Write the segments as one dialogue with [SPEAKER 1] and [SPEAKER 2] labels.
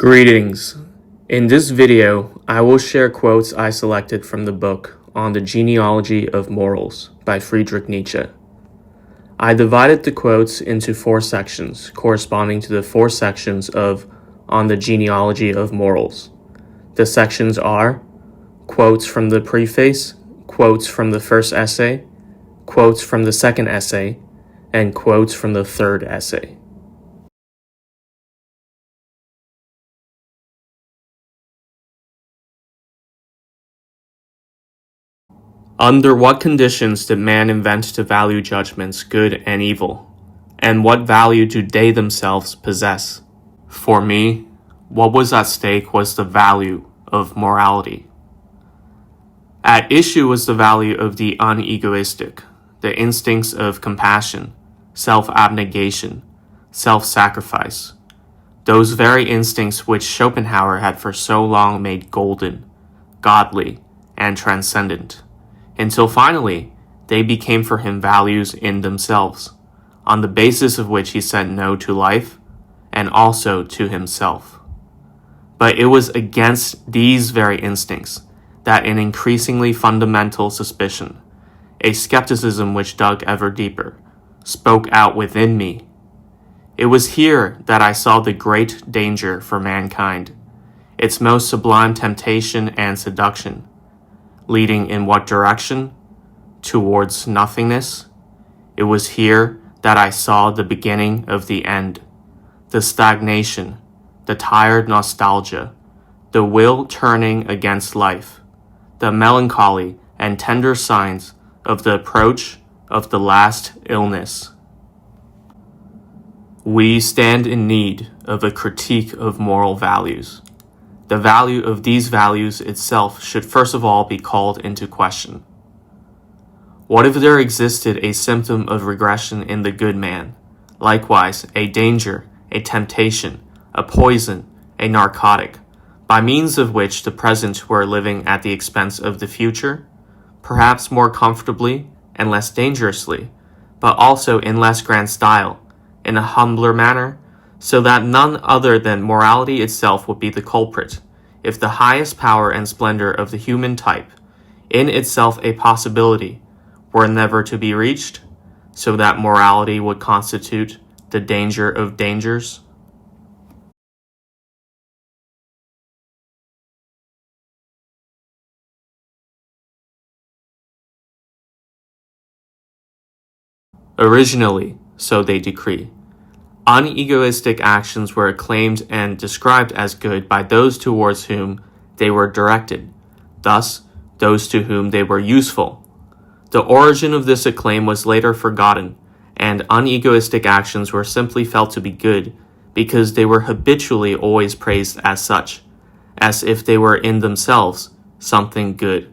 [SPEAKER 1] Greetings. In this video, I will share quotes I selected from the book on the Genealogy of Morals by Friedrich Nietzsche. I divided the quotes into 4 sections corresponding to the 4 sections of On the Genealogy of Morals. The sections are quotes from the Preface, quotes from the first essay, quotes from the second essay, and quotes from the third essay. Under what conditions did man invent to value judgments good and evil? And what value do they themselves possess? For me, what was at stake was the value of morality. At issue was the value of the unegoistic, the instincts of compassion, self-abnegation, self-sacrifice, those very instincts which Schopenhauer had for so long made golden, godly, and transcendent, until finally they became for him values in themselves, on the basis of which he said no to life and also to himself. But it was against these very instincts that an increasingly fundamental suspicion, a skepticism which dug ever deeper, spoke out within me. It was here that I saw the great danger for mankind, its most sublime temptation and seduction, leading in what direction? Towards nothingness. It was here that I saw the beginning of the end, the stagnation, the tired nostalgia, the will turning against life, the melancholy and tender signs of the approach of the last illness. We stand in need of a critique of moral values. The value of these values itself should first of all be called into question. What if there existed a symptom of regression in the good man, likewise a danger, a temptation, a poison, a narcotic, by means of which the present were living at the expense of the future, perhaps more comfortably and less dangerously, but also in less grand style, in a humbler manner, so that none other than morality itself would be the culprit, if the highest power and splendor of the human type, in itself a possibility, were never to be reached, so that morality would constitute the danger of dangers? Originally, so they decree, unegoistic actions were acclaimed and described as good by those towards whom they were directed, thus those to whom they were useful. The origin of this acclaim was later forgotten, and unegoistic actions were simply felt to be good because they were habitually always praised as such, as if they were in themselves something good.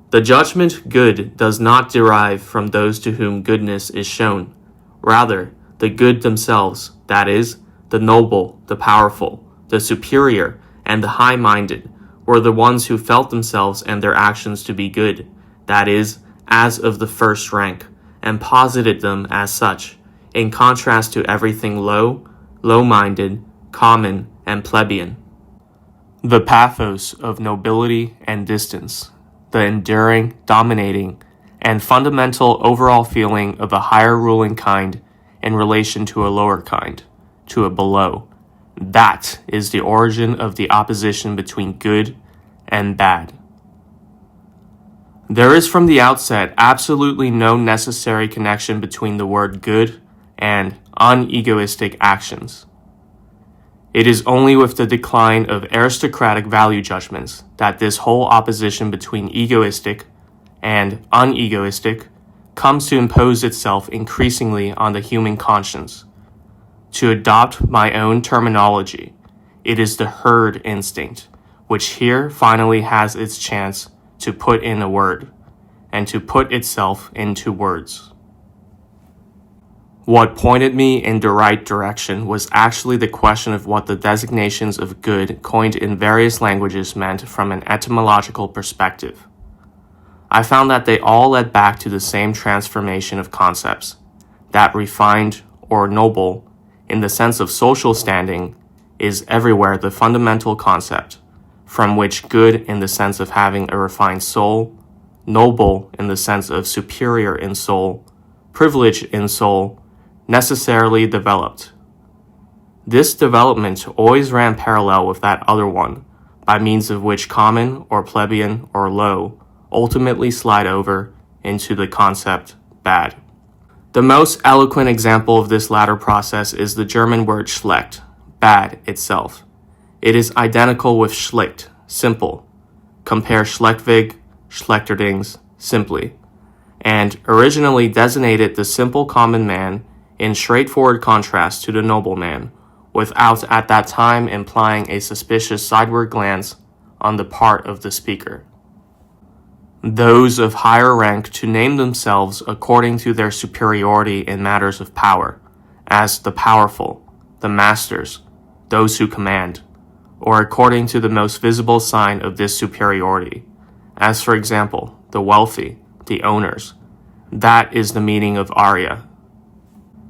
[SPEAKER 1] The judgment good does not derive from those to whom goodness is shown. Rather, the good themselves, that is, the noble, the powerful, the superior, and the high-minded, were the ones who felt themselves and their actions to be good, that is, as of the first rank, and posited them as such, in contrast to everything low, low-minded, common, and plebeian. The pathos of nobility and distance, the enduring, dominating, and fundamental overall feeling of a higher ruling kind in relation to a lower kind, to a below. That is the origin of the opposition between good and bad. There is from the outset absolutely no necessary connection between the word good and unegoistic actions. It is only with the decline of aristocratic value judgments that this whole opposition between egoistic and unegoistic comes to impose itself increasingly on the human conscience. To adopt my own terminology, it is the herd instinct, which here finally has its chance to put in a word, and to put itself into words. What pointed me in the right direction was actually the question of what the designations of good coined in various languages meant from an etymological perspective. I found that they all led back to the same transformation of concepts, that refined or noble, in the sense of social standing, is everywhere the fundamental concept, from which good in the sense of having a refined soul, noble in the sense of superior in soul, privileged in soul, necessarily developed. This development always ran parallel with that other one, by means of which common or plebeian or low ultimately slide over into the concept bad. The most eloquent example of this latter process is the German word schlecht, bad itself. It is identical with schlicht, simple. Compare schlechtweg, schlechterdings, simply, and originally designated the simple common man in straightforward contrast to the nobleman, without at that time implying a suspicious sideward glance on the part of the speaker. Those of higher rank to name themselves according to their superiority in matters of power, as the powerful, the masters, those who command, or according to the most visible sign of this superiority, as for example, the wealthy, the owners. That is the meaning of aria.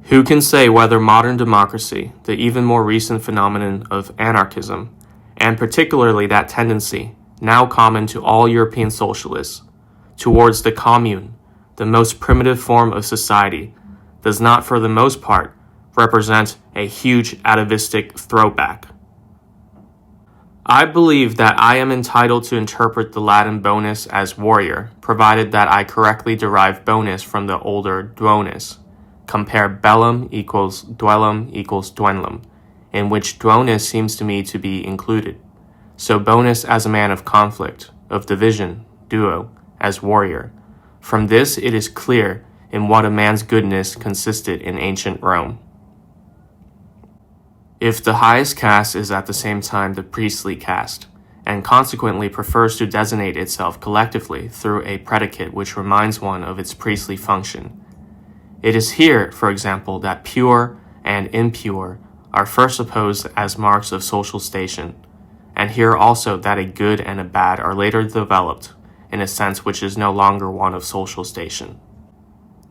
[SPEAKER 1] Who can say whether modern democracy, the even more recent phenomenon of anarchism, and particularly that tendency, now common to all European socialists, towards the commune, the most primitive form of society, does not for the most part represent a huge atavistic throwback? I believe that I am entitled to interpret the Latin bonus as warrior, provided that I correctly derive bonus from the older duonis. Compare bellum equals duellum, in which duonis seems to me to be included. So bonus as a man of conflict, of division, duo, as warrior. From this it is clear in what a man's goodness consisted in ancient Rome. If the highest caste is at the same time the priestly caste, and consequently prefers to designate itself collectively through a predicate which reminds one of its priestly function, it is here, for example, that pure and impure are first supposed as marks of social station, and here also that a good and a bad are later developed in a sense which is no longer one of social station.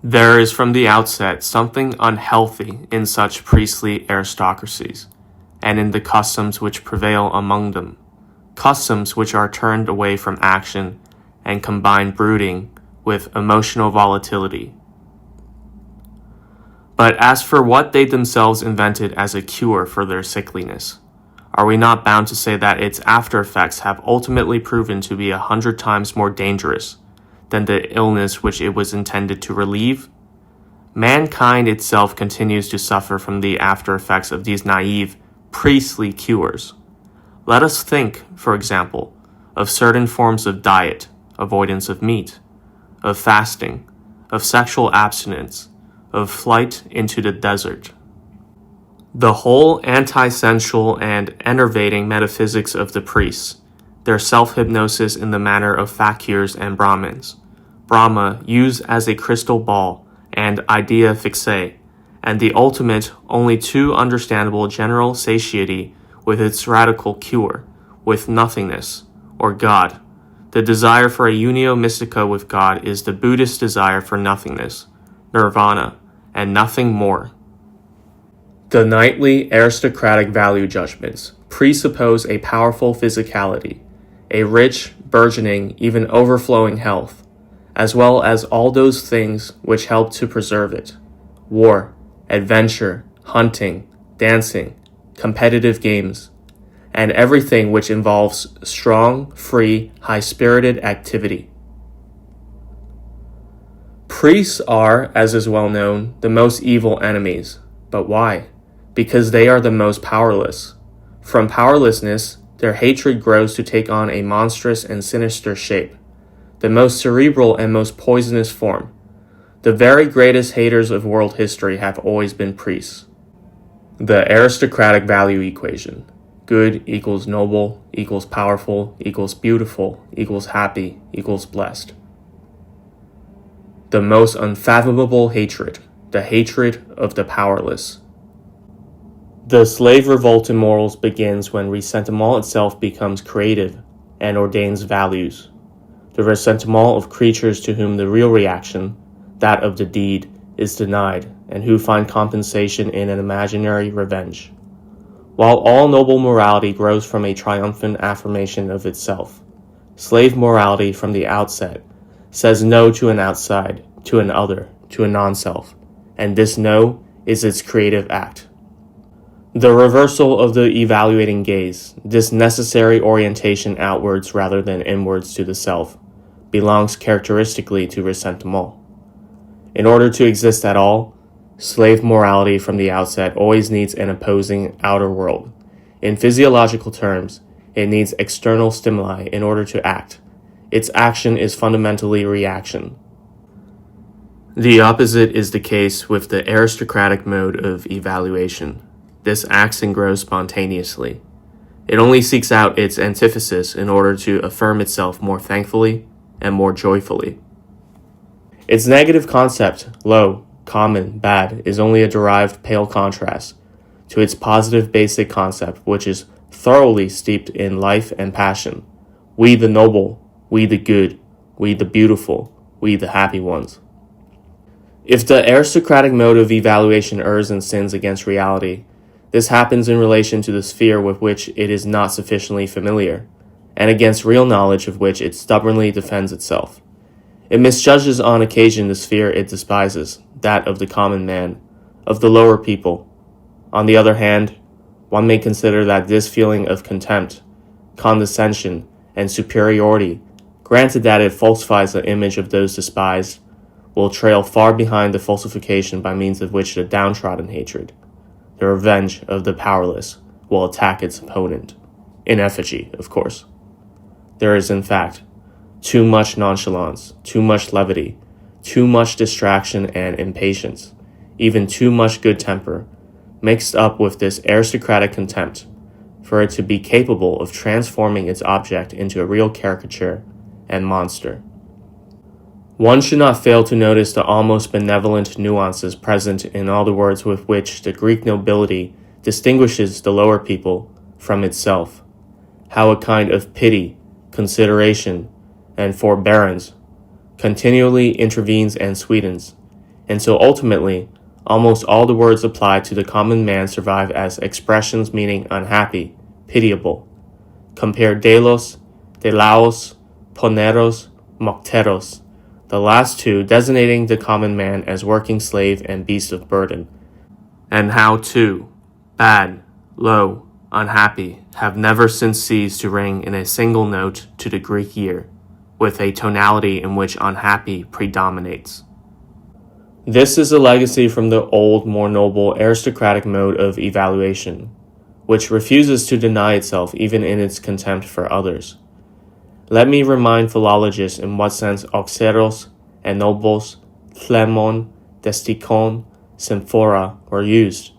[SPEAKER 1] There is from the outset something unhealthy in such priestly aristocracies, and in the customs which prevail among them, customs which are turned away from action and combine brooding with emotional volatility. But as for what they themselves invented as a cure for their sickliness, are we not bound to say that its after effects have ultimately proven to be 100 times more dangerous than the illness which it was intended to relieve? Mankind itself continues to suffer from the after effects of these naive, priestly cures. Let us think, for example, of certain forms of diet, avoidance of meat, of fasting, of sexual abstinence, of flight into the desert. The whole anti-sensual and enervating metaphysics of the priests, their self-hypnosis in the manner of fakirs and Brahmins, Brahma used as a crystal ball and idea fixe, and the ultimate, only too understandable general satiety with its radical cure, with nothingness, or God. The desire for a unio mystica with God is the Buddhist desire for nothingness, nirvana, and nothing more. The knightly aristocratic value judgments presuppose a powerful physicality, a rich, burgeoning, even overflowing health, as well as all those things which help to preserve it: war, adventure, hunting, dancing, competitive games, and everything which involves strong, free, high-spirited activity. Priests are, as is well known, the most evil enemies. But why? Because they are the most powerless. From powerlessness, their hatred grows to take on a monstrous and sinister shape, the most cerebral and most poisonous form. The very greatest haters of world history have always been priests. The aristocratic value equation: good equals noble, equals powerful, equals beautiful, equals happy, equals blessed. The most unfathomable hatred, the hatred of the powerless. The slave revolt in morals begins when ressentiment itself becomes creative and ordains values. The ressentiment of creatures to whom the real reaction, that of the deed, is denied, and who find compensation in an imaginary revenge. While all noble morality grows from a triumphant affirmation of itself, slave morality from the outset says no to an outside, to an other, to a non-self, and this no is its creative act. The reversal of the evaluating gaze, this necessary orientation outwards rather than inwards to the self, belongs characteristically to ressentiment. In order to exist at all, slave morality from the outset always needs an opposing outer world. In physiological terms, it needs external stimuli in order to act. Its action is fundamentally reaction. The opposite is the case with the aristocratic mode of evaluation. This acts and grows spontaneously. It only seeks out its antithesis in order to affirm itself more thankfully and more joyfully. Its negative concept, low, common, bad, is only a derived pale contrast to its positive basic concept, which is thoroughly steeped in life and passion. We the noble, we the good, we the beautiful, we the happy ones. If the aristocratic mode of evaluation errs and sins against reality, this happens in relation to the sphere with which it is not sufficiently familiar, and against real knowledge of which it stubbornly defends itself. It misjudges on occasion the sphere it despises, that of the common man, of the lower people. On the other hand, one may consider that this feeling of contempt, condescension, and superiority, granted that it falsifies the image of those despised, will trail far behind the falsification by means of which the downtrodden hatred, the revenge of the powerless, will attack its opponent. In effigy, of course. There is, in fact, too much nonchalance, too much levity, too much distraction and impatience, even too much good temper, mixed up with this aristocratic contempt, for it to be capable of transforming its object into a real caricature and monster. One should not fail to notice the almost benevolent nuances present in all the words with which the Greek nobility distinguishes the lower people from itself, how a kind of pity, consideration, and forbearance continually intervenes and sweetens, and so ultimately almost all the words applied to the common man survive as expressions meaning unhappy, pitiable. Compare delos, delaos, poneros, mocteros, the last two designating the common man as working slave and beast of burden, and how too, bad, low, unhappy, have never since ceased to ring in a single note to the Greek ear, with a tonality in which unhappy predominates. This is a legacy from the old, more noble, aristocratic mode of evaluation, which refuses to deny itself even in its contempt for others. Let me remind philologists in what sense auxeros, enobos, thlemon, destikon, symphora were used.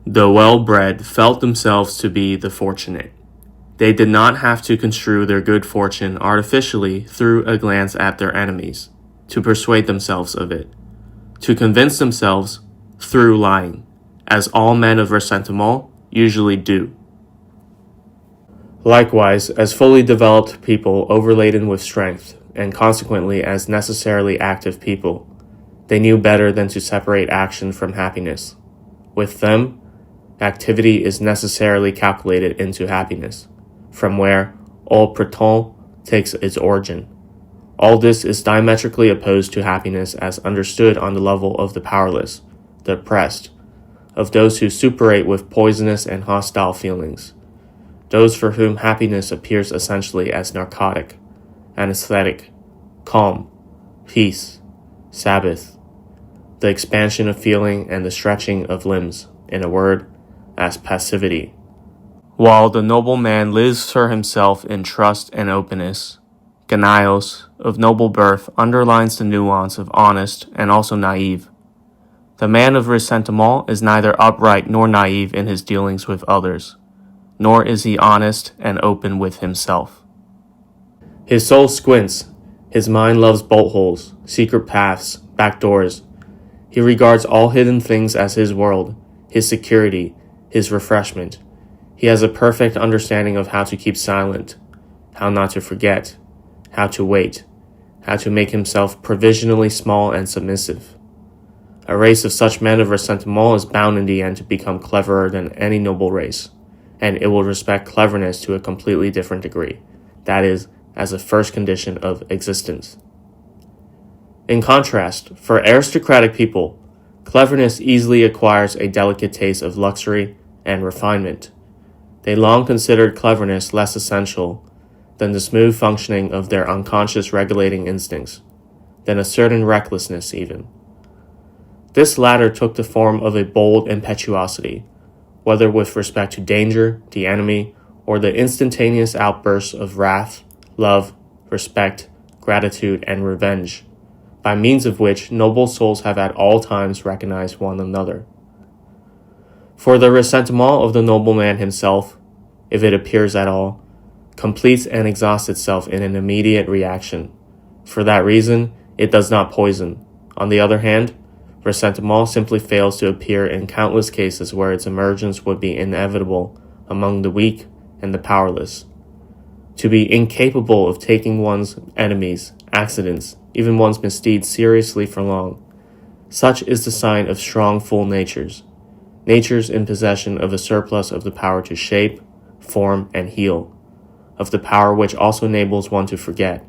[SPEAKER 1] The well-bred felt themselves to be the fortunate. They did not have to construe their good fortune artificially through a glance at their enemies, to persuade themselves of it, to convince themselves through lying, as all men of ressentiment usually do. Likewise, as fully developed people overladen with strength, and consequently as necessarily active people, they knew better than to separate action from happiness. With them, activity is necessarily calculated into happiness, from where all prétend takes its origin. All this is diametrically opposed to happiness as understood on the level of the powerless, the oppressed, of those who suppurate with poisonous and hostile feelings, those for whom happiness appears essentially as narcotic, anesthetic, calm, peace, Sabbath, the expansion of feeling and the stretching of limbs, in a word, as passivity. While the noble man lives for himself in trust and openness, Genios, of noble birth, underlines the nuance of honest and also naive. The man of ressentiment is neither upright nor naive in his dealings with others, nor is he honest and open with himself. His soul squints, his mind loves bolt holes, secret paths, back doors. He regards all hidden things as his world, his security, his refreshment. He has a perfect understanding of how to keep silent, how not to forget, how to wait, how to make himself provisionally small and submissive. A race of such men of ressentiment is bound in the end to become cleverer than any noble race. and it will respect cleverness to a completely different degree, that is, as a first condition of existence. In contrast, for aristocratic people, cleverness easily acquires a delicate taste of luxury and refinement. They long considered cleverness less essential than the smooth functioning of their unconscious regulating instincts, than a certain recklessness even. This latter took the form of a bold impetuosity, whether with respect to danger, the enemy, or the instantaneous outbursts of wrath, love, respect, gratitude, and revenge, by means of which noble souls have at all times recognized one another. For the ressentiment of the nobleman himself, if it appears at all, completes and exhausts itself in an immediate reaction. For that reason, it does not poison. On the other hand, ressentiment simply fails to appear in countless cases where its emergence would be inevitable among the weak and the powerless. To be incapable of taking one's enemies, accidents, even one's misdeeds seriously for long, such is the sign of strong, full natures in possession of a surplus of the power to shape, form, and heal, of the power which also enables one to forget.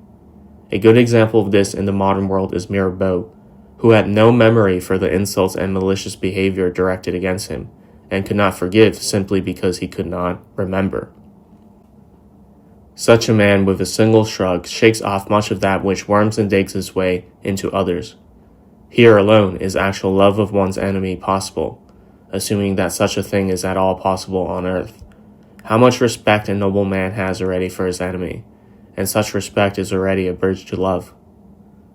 [SPEAKER 1] A good example of this in the modern world is Mirabeau, who had no memory for the insults and malicious behavior directed against him, and could not forgive simply because he could not remember. Such a man with a single shrug shakes off much of that which worms and digs its way into others. Here alone is actual love of one's enemy possible, assuming that such a thing is at all possible on earth. How much respect a noble man has already for his enemy, and such respect is already a bridge to love.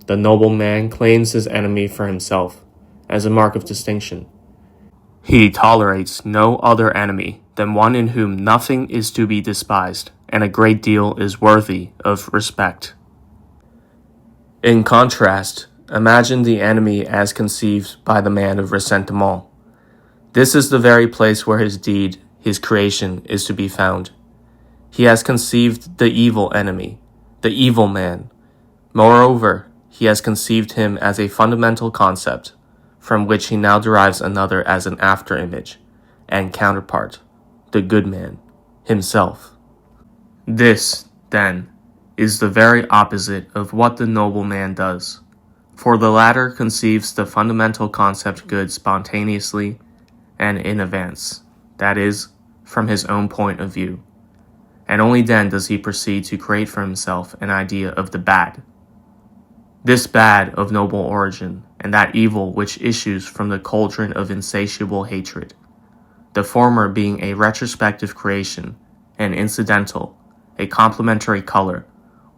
[SPEAKER 1] The noble man claims his enemy for himself, as a mark of distinction. He tolerates no other enemy than one in whom nothing is to be despised, and a great deal is worthy of respect. In contrast, imagine the enemy as conceived by the man of ressentiment. This is the very place where his deed, his creation, is to be found. He has conceived the evil enemy, the evil man. Moreover, he has conceived him as a fundamental concept, from which he now derives another as an after-image and counterpart, the good man, himself. This, then, is the very opposite of what the noble man does, for the latter conceives the fundamental concept good spontaneously and in advance, that is, from his own point of view, and only then does he proceed to create for himself an idea of the bad. This bad of noble origin, and that evil which issues from the cauldron of insatiable hatred, the former being a retrospective creation, an incidental, a complementary color,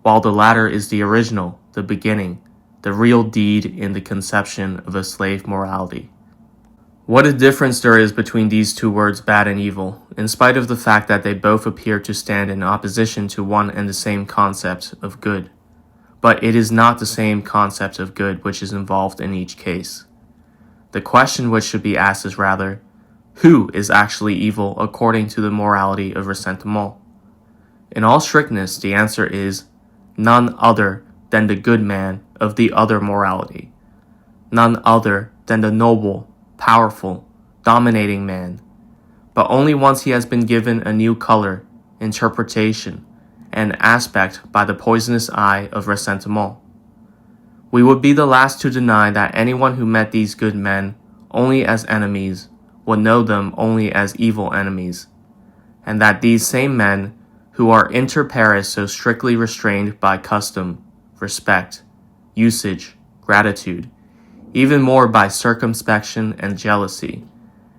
[SPEAKER 1] while the latter is the original, the beginning, the real deed in the conception of a slave morality. What a difference there is between these two words bad and evil, in spite of the fact that they both appear to stand in opposition to one and the same concept of good. But it is not the same concept of good which is involved in each case. The question which should be asked is rather, who is actually evil according to the morality of ressentiment? In all strictness, the answer is none other than the good man of the other morality, none other than the noble, powerful, dominating man, but only once he has been given a new color, interpretation, and aspect by the poisonous eye of ressentiment. We would be the last to deny that anyone who met these good men only as enemies would know them only as evil enemies, and that these same men, who are inter pares so strictly restrained by custom, respect, usage, gratitude, even more by circumspection and jealousy,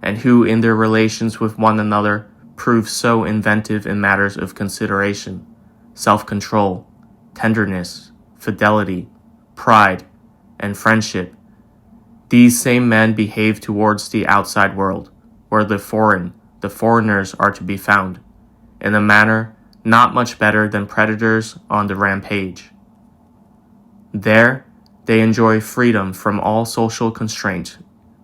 [SPEAKER 1] and who in their relations with one another prove so inventive in matters of consideration, self-control, tenderness, fidelity, pride, and friendship, these same men behave towards the outside world, where the foreigners are to be found, in a manner not much better than predators on the rampage. There, they enjoy freedom from all social constraint.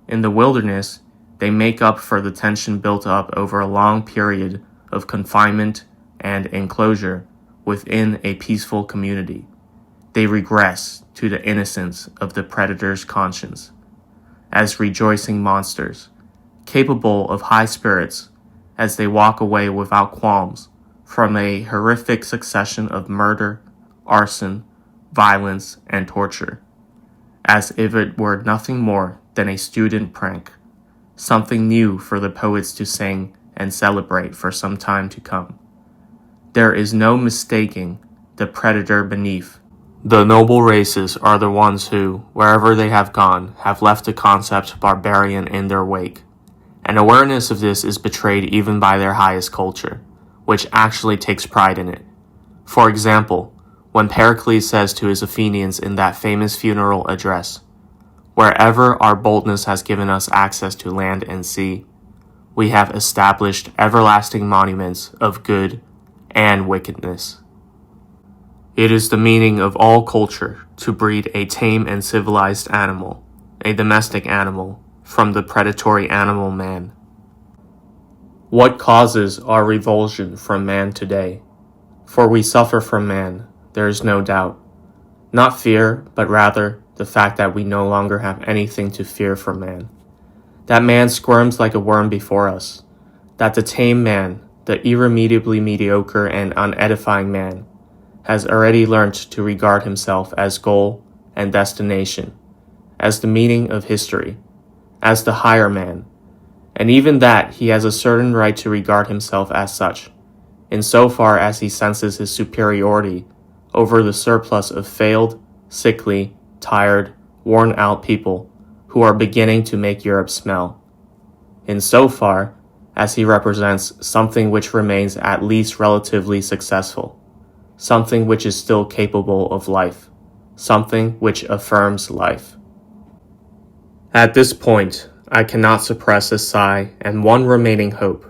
[SPEAKER 1] In the wilderness, they make up for the tension built up over a long period of confinement and enclosure within a peaceful community. They regress to the innocence of the predator's conscience, as rejoicing monsters, capable of high spirits, as they walk away without qualms from a horrific succession of murder, arson, violence, and torture, as if it were nothing more than a student prank, something new for the poets to sing and celebrate for some time to come. There is no mistaking the predator beneath. The noble races are the ones who, wherever they have gone, have left the concept barbarian in their wake. And awareness of this is betrayed even by their highest culture, which actually takes pride in it. For example, when Pericles says to his Athenians in that famous funeral address, "Wherever our boldness has given us access to land and sea, we have established everlasting monuments of good and wickedness." It is the meaning of all culture to breed a tame and civilized animal, a domestic animal, from the predatory animal man. What causes our revulsion from man today? For we suffer from man, there is no doubt. Not fear, but rather the fact that we no longer have anything to fear from man. That man squirms like a worm before us. That the tame man, the irremediably mediocre and unedifying man, has already learnt to regard himself as goal and destination, as the meaning of history, as the higher man, and even that he has a certain right to regard himself as such, in so far as he senses his superiority over the surplus of failed, sickly, tired, worn-out people who are beginning to make Europe smell, in so far as he represents something which remains at least relatively successful, something which is still capable of life, something which affirms life. At this point, I cannot suppress a sigh and one remaining hope.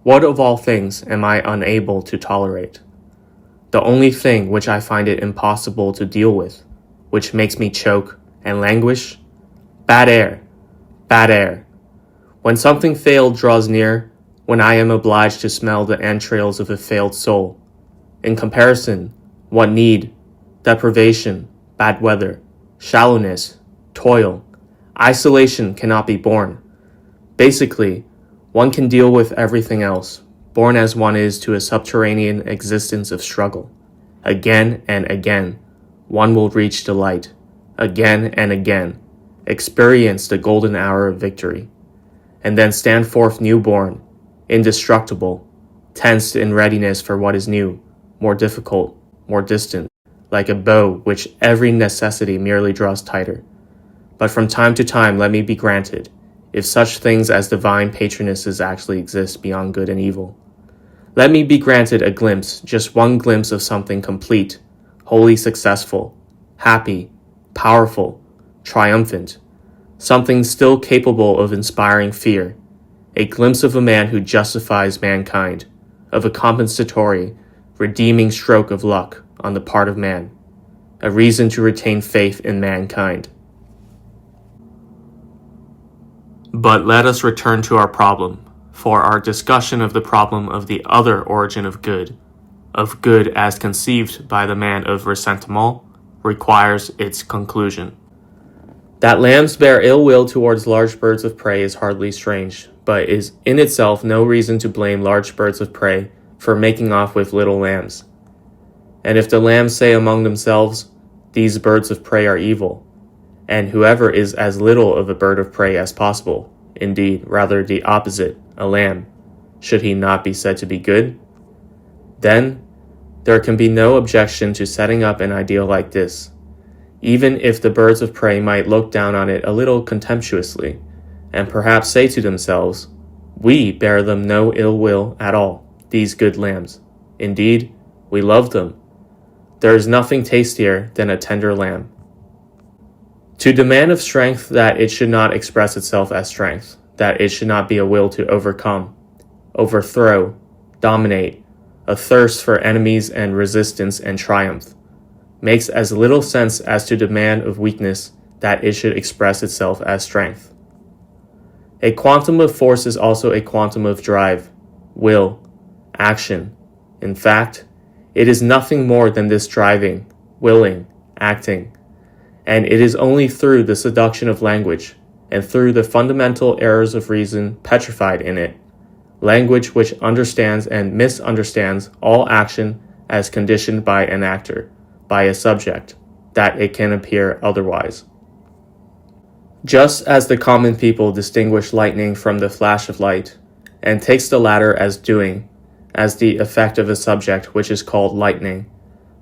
[SPEAKER 1] What of all things am I unable to tolerate? The only thing which I find it impossible to deal with, which makes me choke and languish? Bad air, bad air. When something failed draws near, when I am obliged to smell the entrails of a failed soul. In comparison, what need, deprivation, bad weather, shallowness, toil, isolation cannot be borne. Basically, one can deal with everything else, born as one is to a subterranean existence of struggle. Again and again, one will reach the light. Again and again, experience the golden hour of victory. And then stand forth newborn, indestructible, tensed in readiness for what is new, more difficult, more distant, like a bow which every necessity merely draws tighter. But from time to time let me be granted, if such things as divine patronesses actually exist beyond good and evil. Let me be granted a glimpse, just one glimpse of something complete, wholly successful, happy, powerful, triumphant, something still capable of inspiring fear, a glimpse of a man who justifies mankind, of a compensatory, redeeming stroke of luck on the part of man, a reason to retain faith in mankind. But let us return to our problem, for our discussion of the problem of the other origin of good as conceived by the man of ressentiment, requires its conclusion. That lambs bear ill will towards large birds of prey is hardly strange, but is in itself no reason to blame large birds of prey for making off with little lambs. And if the lambs say among themselves, "These birds of prey are evil," and whoever is as little of a bird of prey as possible, indeed, rather the opposite, a lamb, should he not be said to be good? Then, there can be no objection to setting up an ideal like this, even if the birds of prey might look down on it a little contemptuously, and perhaps say to themselves, "We bear them no ill will at all, these good lambs. Indeed, we love them. There is nothing tastier than a tender lamb." To demand of strength that it should not express itself as strength, that it should not be a will to overcome, overthrow, dominate, a thirst for enemies and resistance and triumph, makes as little sense as to demand of weakness that it should express itself as strength. A quantum of force is also a quantum of drive, will, action. In fact, it is nothing more than this driving, willing, acting. And it is only through the seduction of language, and through the fundamental errors of reason petrified in it, language which understands and misunderstands all action as conditioned by an actor, by a subject, that it can appear otherwise. Just as the common people distinguish lightning from the flash of light, and takes the latter as doing, as the effect of a subject which is called lightning,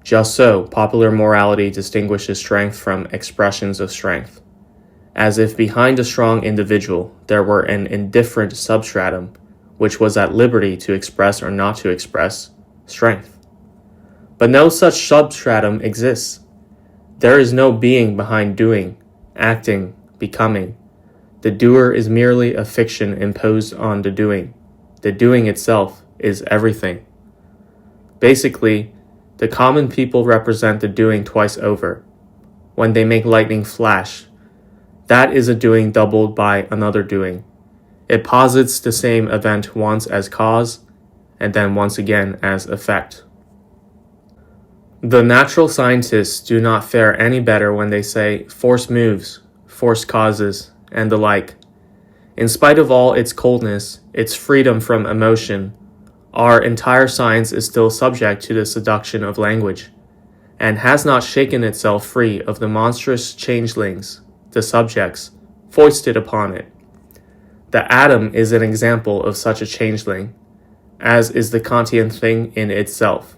[SPEAKER 1] just so popular morality distinguishes strength from expressions of strength, as if behind a strong individual there were an indifferent substratum which was at liberty to express or not to express strength. But no such substratum exists. There is no being behind doing, acting, becoming. The doer is merely a fiction imposed on the doing. The doing itself is everything. Basically, the common people represent the doing twice over. When they make lightning flash, that is a doing doubled by another doing. It posits the same event once as cause, and then once again as effect. The natural scientists do not fare any better when they say force moves, force causes, and the like. In spite of all its coldness, its freedom from emotion, our entire science is still subject to the seduction of language, and has not shaken itself free of the monstrous changelings, the subjects, foisted upon it. The atom is an example of such a changeling, as is the Kantian thing in itself.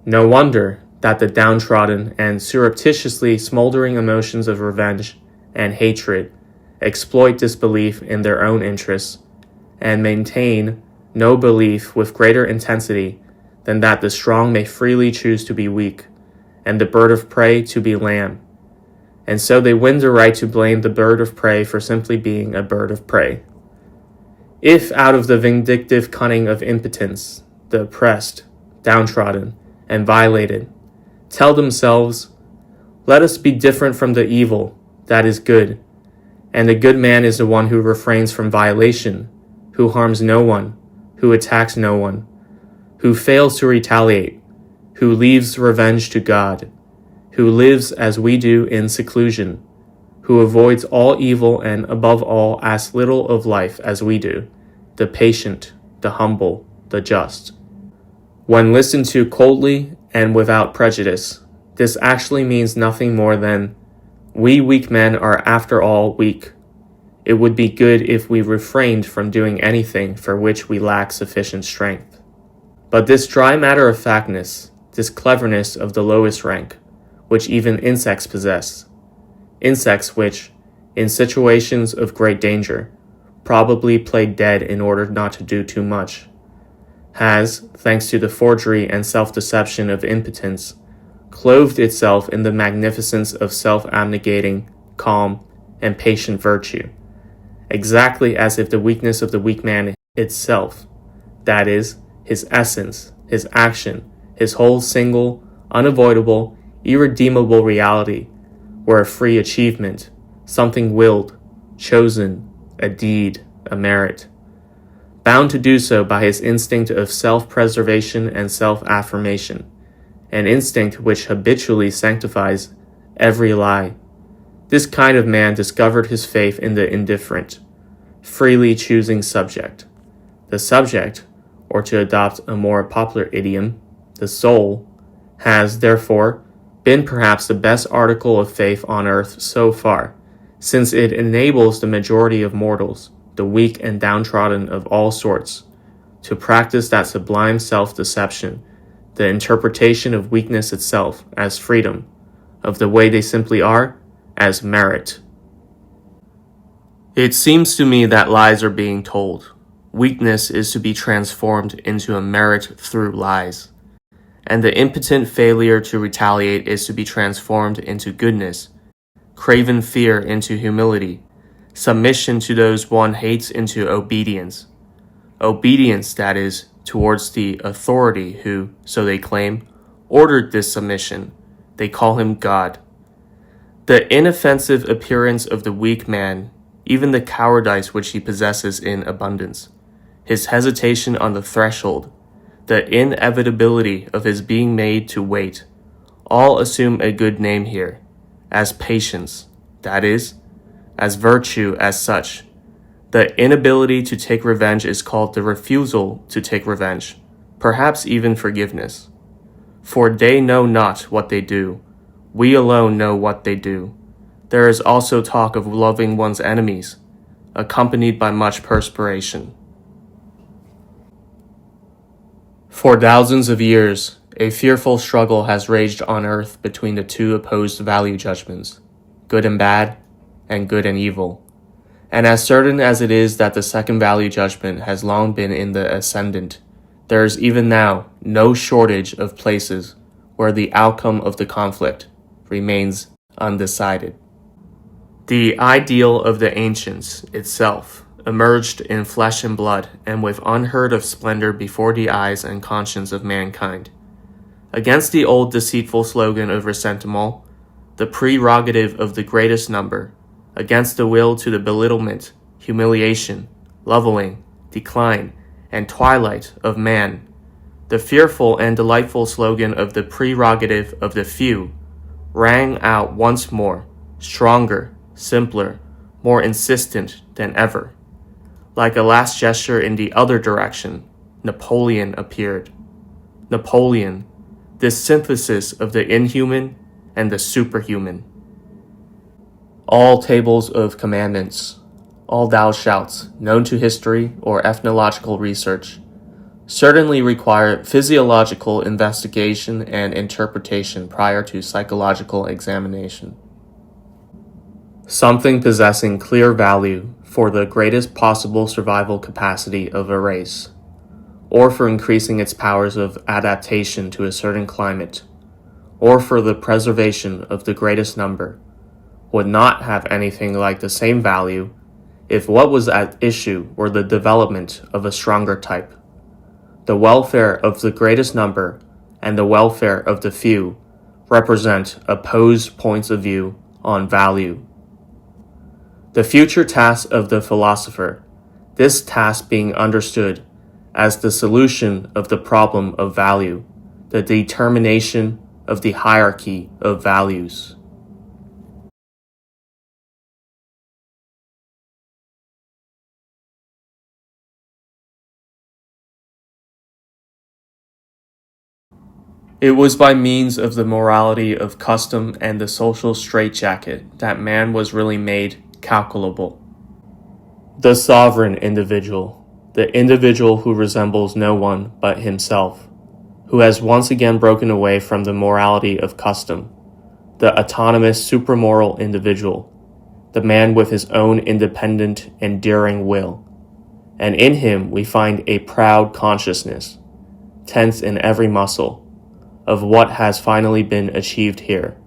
[SPEAKER 1] No wonder that the downtrodden and surreptitiously smoldering emotions of revenge and hatred exploit disbelief in their own interests, and maintain no belief with greater intensity than that the strong may freely choose to be weak, and the bird of prey to be lamb. And so they win the right to blame the bird of prey for simply being a bird of prey. If out of the vindictive cunning of impotence, the oppressed, downtrodden, and violated tell themselves, let us be different from the evil, that is good, and the good man is the one who refrains from violation, who harms no one, who attacks no one, who fails to retaliate, who leaves revenge to God, who lives as we do in seclusion, who avoids all evil and above all asks little of life as we do, the patient, the humble, the just. When listened to coldly and without prejudice, this actually means nothing more than, we weak men are after all weak. It would be good if we refrained from doing anything for which we lack sufficient strength. But this dry matter-of-factness, this cleverness of the lowest rank, which even insects possess, insects which, in situations of great danger, probably play dead in order not to do too much, has, thanks to the forgery and self-deception of impotence, clothed itself in the magnificence of self-abnegating, calm, and patient virtue, exactly as if the weakness of the weak man itself, that is, his essence, his action, his whole single, unavoidable, irredeemable reality, were a free achievement, something willed, chosen, a deed, a merit, bound to do so by his instinct of self-preservation and self-affirmation, an instinct which habitually sanctifies every lie. This kind of man discovered his faith in the indifferent, freely choosing subject. The subject, or to adopt a more popular idiom, the soul, has, therefore, been perhaps the best article of faith on earth so far, since it enables the majority of mortals, the weak and downtrodden of all sorts, to practice that sublime self-deception, the interpretation of weakness itself as freedom, of the way they simply are as merit. It seems to me that lies are being told. Weakness is to be transformed into a merit through lies, and the impotent failure to retaliate is to be transformed into goodness, craven fear into humility, submission to those one hates into obedience. Obedience, that is, towards the authority who, so they claim, ordered this submission. They call him God. The inoffensive appearance of the weak man, even the cowardice which he possesses in abundance, his hesitation on the threshold, the inevitability of his being made to wait, all assume a good name here, as patience, that is, as virtue as such, The inability to take revenge is called the refusal to take revenge, perhaps even forgiveness. For they know not what they do. We alone know what they do. There is also talk of loving one's enemies, accompanied by much perspiration. For thousands of years, a fearful struggle has raged on earth between the two opposed value judgments, good and bad, and good and evil. And as certain as it is that the second value judgment has long been in the ascendant, there is even now no shortage of places where the outcome of the conflict remains undecided. The ideal of the ancients itself emerged in flesh and blood and with unheard of splendor before the eyes and conscience of mankind. Against the old deceitful slogan of ressentiment, the prerogative of the greatest number, against the will to the belittlement, humiliation, leveling, decline, and twilight of man, the fearful and delightful slogan of the prerogative of the few rang out once more, stronger, simpler, more insistent than ever. Like a last gesture in the other direction, Napoleon appeared. Napoleon, this synthesis of the inhuman and the superhuman. All tables of commandments, all thou shalt, known to history or ethnological research, certainly require physiological investigation and interpretation prior to psychological examination. Something possessing clear value for the greatest possible survival capacity of a race, or for increasing its powers of adaptation to a certain climate, or for the preservation of the greatest number, would not have anything like the same value if what was at issue were the development of a stronger type. The welfare of the greatest number and the welfare of the few represent opposed points of view on value. The future task of the philosopher, this task being understood as the solution of the problem of value, the determination of the hierarchy of values. It was by means of the morality of custom and the social straitjacket that man was really made calculable. The sovereign individual, the individual who resembles no one but himself, who has once again broken away from the morality of custom, the autonomous supramoral individual, the man with his own independent, enduring will. And in him we find a proud consciousness, tense in every muscle, of what has finally been achieved here,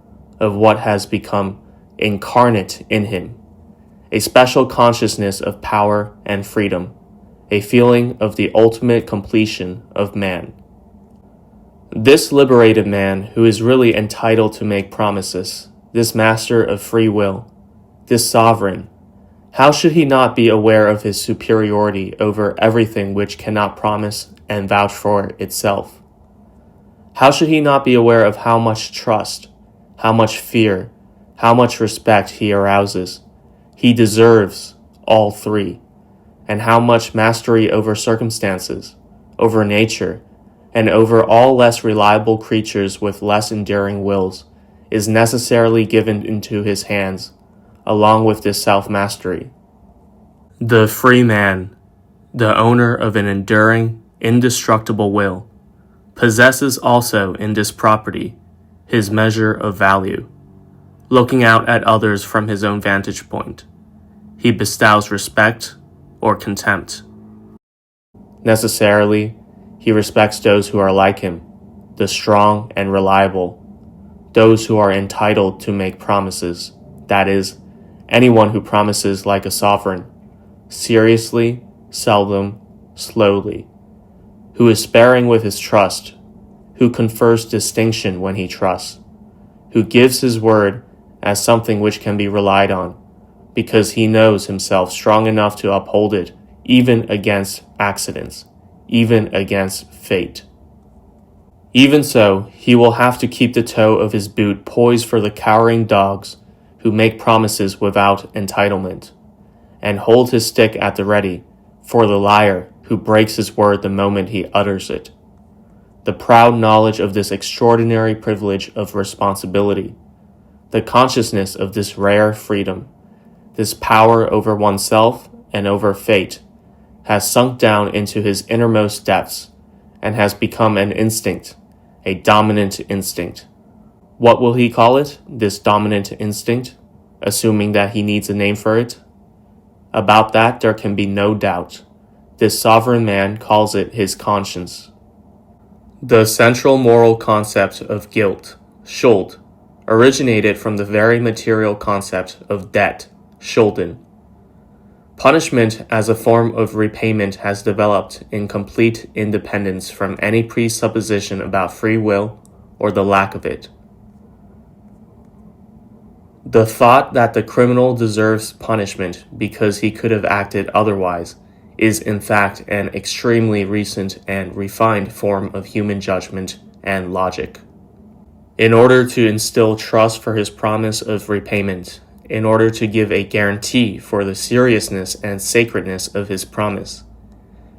[SPEAKER 1] of what has become incarnate in him, a special consciousness of power and freedom, a feeling of the ultimate completion of man. This liberated man, who is really entitled to make promises, this master of free will, this sovereign, how should he not be aware of his superiority over everything which cannot promise and vouch for itself? How should he not be aware of how much trust, how much fear, how much respect he arouses? He deserves all three, and how much mastery over circumstances, over nature, and over all less reliable creatures with less enduring wills is necessarily given into his hands, along with this self-mastery. The free man, the owner of an enduring, indestructible will, possesses also in this property his measure of value. Looking out at others from his own vantage point, he bestows respect or contempt. Necessarily, he respects those who are like him, the strong and reliable, those who are entitled to make promises, that is, anyone who promises like a sovereign, seriously, seldom, slowly, who is sparing with his trust, who confers distinction when he trusts, who gives his word as something which can be relied on, because he knows himself strong enough to uphold it even against accidents, even against fate. Even so, he will have to keep the toe of his boot poised for the cowering dogs who make promises without entitlement, and hold his stick at the ready for the liar who breaks his word the moment he utters it. The proud knowledge of this extraordinary privilege of responsibility, the consciousness of this rare freedom, this power over oneself and over fate, has sunk down into his innermost depths and has become an instinct, a dominant instinct. What will he call it, this dominant instinct, assuming that he needs a name for it? About that there can be no doubt. This sovereign man calls it his conscience. The central moral concept of guilt, Schuld, originated from the very material concept of debt, Schulden. Punishment as a form of repayment has developed in complete independence from any presupposition about free will or the lack of it. The thought that the criminal deserves punishment because he could have acted otherwise is in fact an extremely recent and refined form of human judgment and logic. In order to instill trust for his promise of repayment, in order to give a guarantee for the seriousness and sacredness of his promise,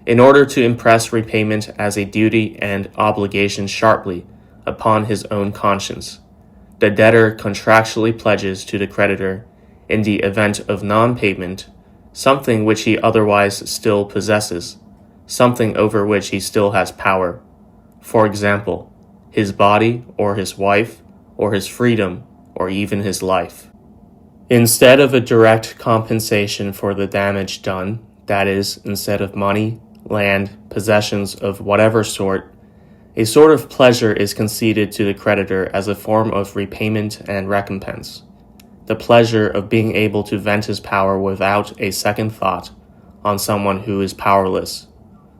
[SPEAKER 1] in order to impress repayment as a duty and obligation sharply upon his own conscience, the debtor contractually pledges to the creditor, in the event of non-payment, something which he otherwise still possesses, something over which he still has power. For example, his body or his wife or his freedom or even his life. Instead of a direct compensation for the damage done, that is, instead of money, land, possessions of whatever sort, a sort of pleasure is conceded to the creditor as a form of repayment and recompense. The pleasure of being able to vent his power without a second thought on someone who is powerless.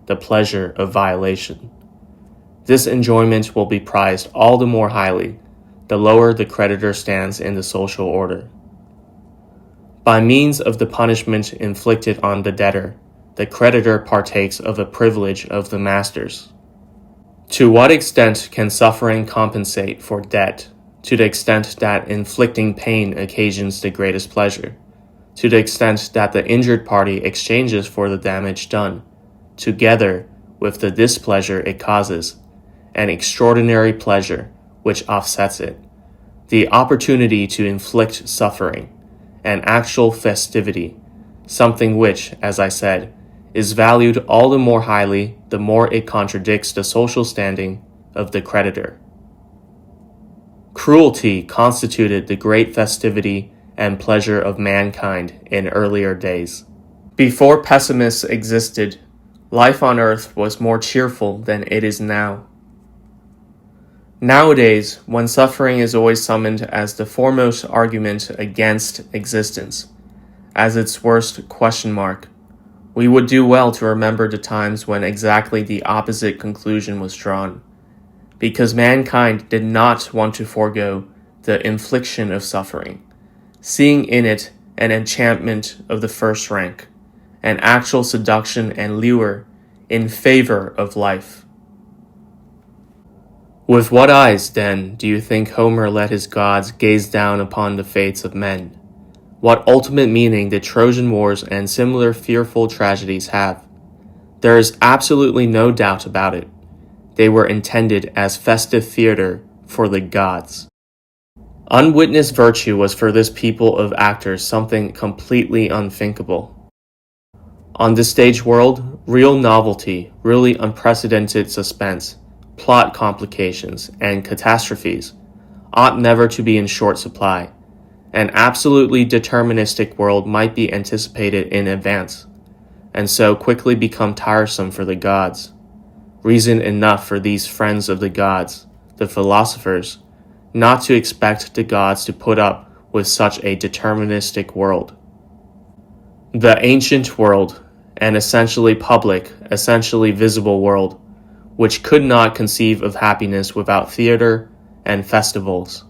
[SPEAKER 1] The pleasure of violation. This enjoyment will be prized all the more highly, the lower the creditor stands in the social order. By means of the punishment inflicted on the debtor, the creditor partakes of a privilege of the masters. To what extent can suffering compensate for debt? To the extent that inflicting pain occasions the greatest pleasure, to the extent that the injured party exchanges for the damage done, together with the displeasure it causes, an extraordinary pleasure which offsets it, the opportunity to inflict suffering, an actual festivity, something which, as I said, is valued all the more highly the more it contradicts the social standing of the creditor. Cruelty constituted the great festivity and pleasure of mankind in earlier days. Before pessimists existed, life on earth was more cheerful than it is now. Nowadays, when suffering is always summoned as the foremost argument against existence, as its worst question mark, we would do well to remember the times when exactly the opposite conclusion was drawn, because mankind did not want to forego the infliction of suffering, seeing in it an enchantment of the first rank, an actual seduction and lure in favor of life. With what eyes, then, do you think Homer let his gods gaze down upon the fates of men? What ultimate meaning did Trojan Wars and similar fearful tragedies have? There is absolutely no doubt about it. They were intended as festive theater for the gods. Unwitnessed virtue was for this people of actors something completely unthinkable. On the stage world, real novelty, really unprecedented suspense, plot complications, and catastrophes ought never to be in short supply. An absolutely deterministic world might be anticipated in advance, and so quickly become tiresome for the gods. Reason enough for these friends of the gods, the philosophers, not to expect the gods to put up with such a deterministic world. The ancient world, an essentially public, essentially visible world, which could not conceive of happiness without theater and festivals.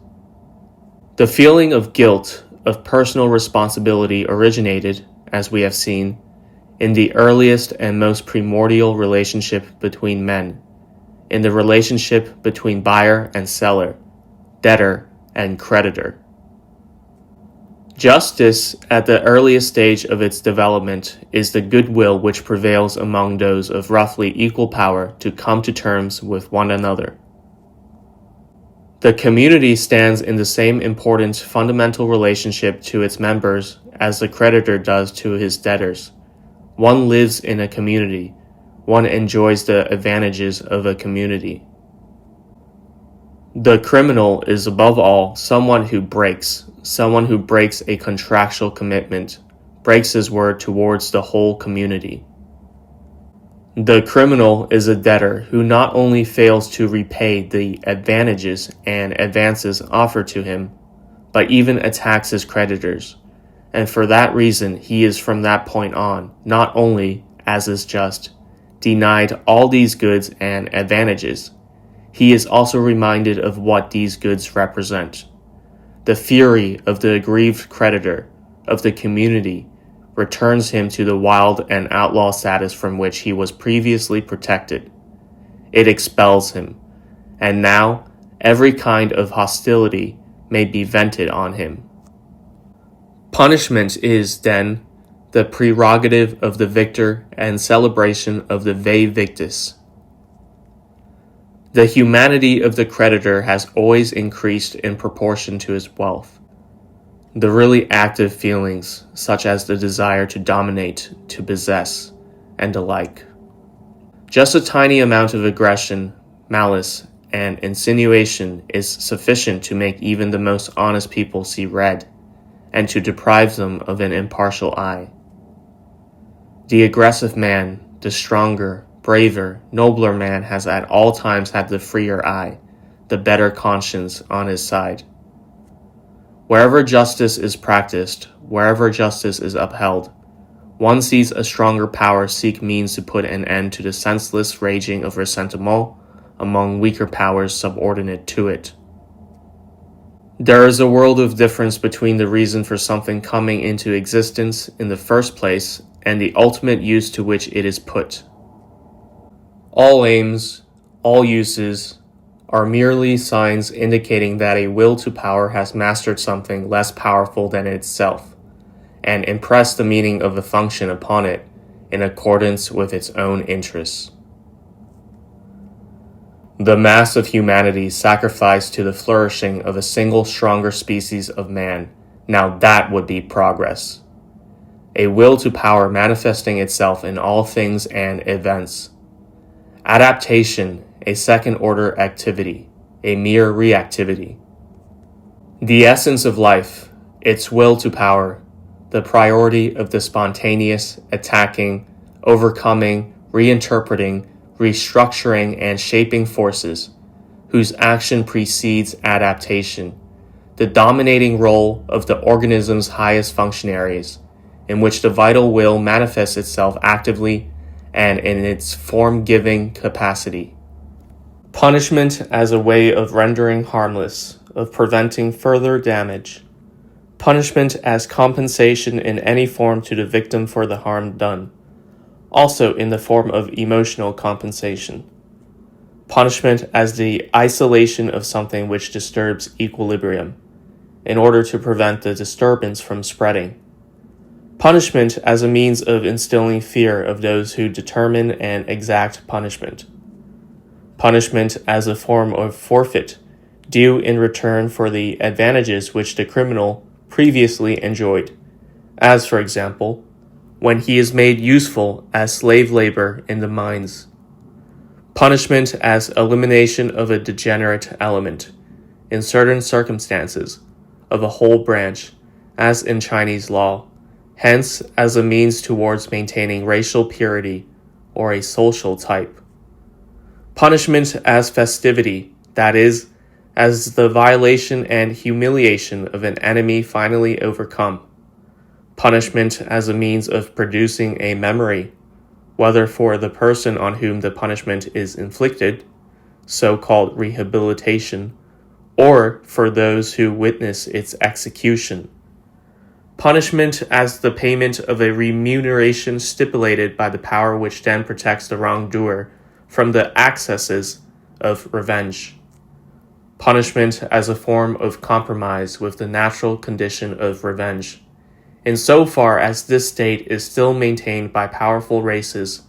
[SPEAKER 1] The feeling of guilt, of personal responsibility originated, as we have seen, in the earliest and most primordial relationship between men, in the relationship between buyer and seller, debtor and creditor. Justice, at the earliest stage of its development, is the goodwill which prevails among those of roughly equal power to come to terms with one another. The community stands in the same important fundamental relationship to its members as the creditor does to his debtors. One lives in a community. One enjoys the advantages of a community. The criminal is above all someone who breaks a contractual commitment, breaks his word towards the whole community. The criminal is a debtor who not only fails to repay the advantages and advances offered to him, but even attacks his creditors, and for that reason he is from that point on, not only, as is just, denied all these goods and advantages, he is also reminded of what these goods represent. The fury of the aggrieved creditor, of the community, returns him to the wild and outlaw status from which he was previously protected. It expels him, and now every kind of hostility may be vented on him. Punishment is, then, the prerogative of the victor and celebration of the vae victis. The humanity of the creditor has always increased in proportion to his wealth. The really active feelings, such as the desire to dominate, to possess, and the like. Just a tiny amount of aggression, malice, and insinuation is sufficient to make even the most honest people see red, and to deprive them of an impartial eye. The aggressive man, the stronger, braver, nobler man has at all times had the freer eye, the better conscience on his side. Wherever justice is practiced, wherever justice is upheld, one sees a stronger power seek means to put an end to the senseless raging of ressentiment among weaker powers subordinate to it. There is a world of difference between the reason for something coming into existence in the first place and the ultimate use to which it is put. All aims, all uses, are merely signs indicating that a will to power has mastered something less powerful than itself, and impressed the meaning of the function upon it in accordance with its own interests. The mass of humanity sacrificed to the flourishing of a single stronger species of man, now that would be progress. A will to power manifesting itself in all things and events. Adaptation, a second-order activity, a mere reactivity. The essence of life, its will to power, the priority of the spontaneous, attacking, overcoming, reinterpreting, restructuring, and shaping forces, whose action precedes adaptation, the dominating role of the organism's highest functionaries, in which the vital will manifests itself actively and in its form-giving capacity. Punishment as a way of rendering harmless, of preventing further damage. Punishment as compensation in any form to the victim for the harm done, also in the form of emotional compensation. Punishment as the isolation of something which disturbs equilibrium, in order to prevent the disturbance from spreading. Punishment as a means of instilling fear of those who determine and exact punishment. Punishment as a form of forfeit, due in return for the advantages which the criminal previously enjoyed, as, for example, when he is made useful as slave labor in the mines. Punishment as elimination of a degenerate element, in certain circumstances, of a whole branch, as in Chinese law, hence as a means towards maintaining racial purity or a social type. Punishment as festivity, that is, as the violation and humiliation of an enemy finally overcome. Punishment as a means of producing a memory, whether for the person on whom the punishment is inflicted, so-called rehabilitation, or for those who witness its execution. Punishment as the payment of a remuneration stipulated by the power which then protects the wrongdoer from the excesses of revenge. punishment as a form of compromise with the natural condition of revenge, insofar as this state is still maintained by powerful races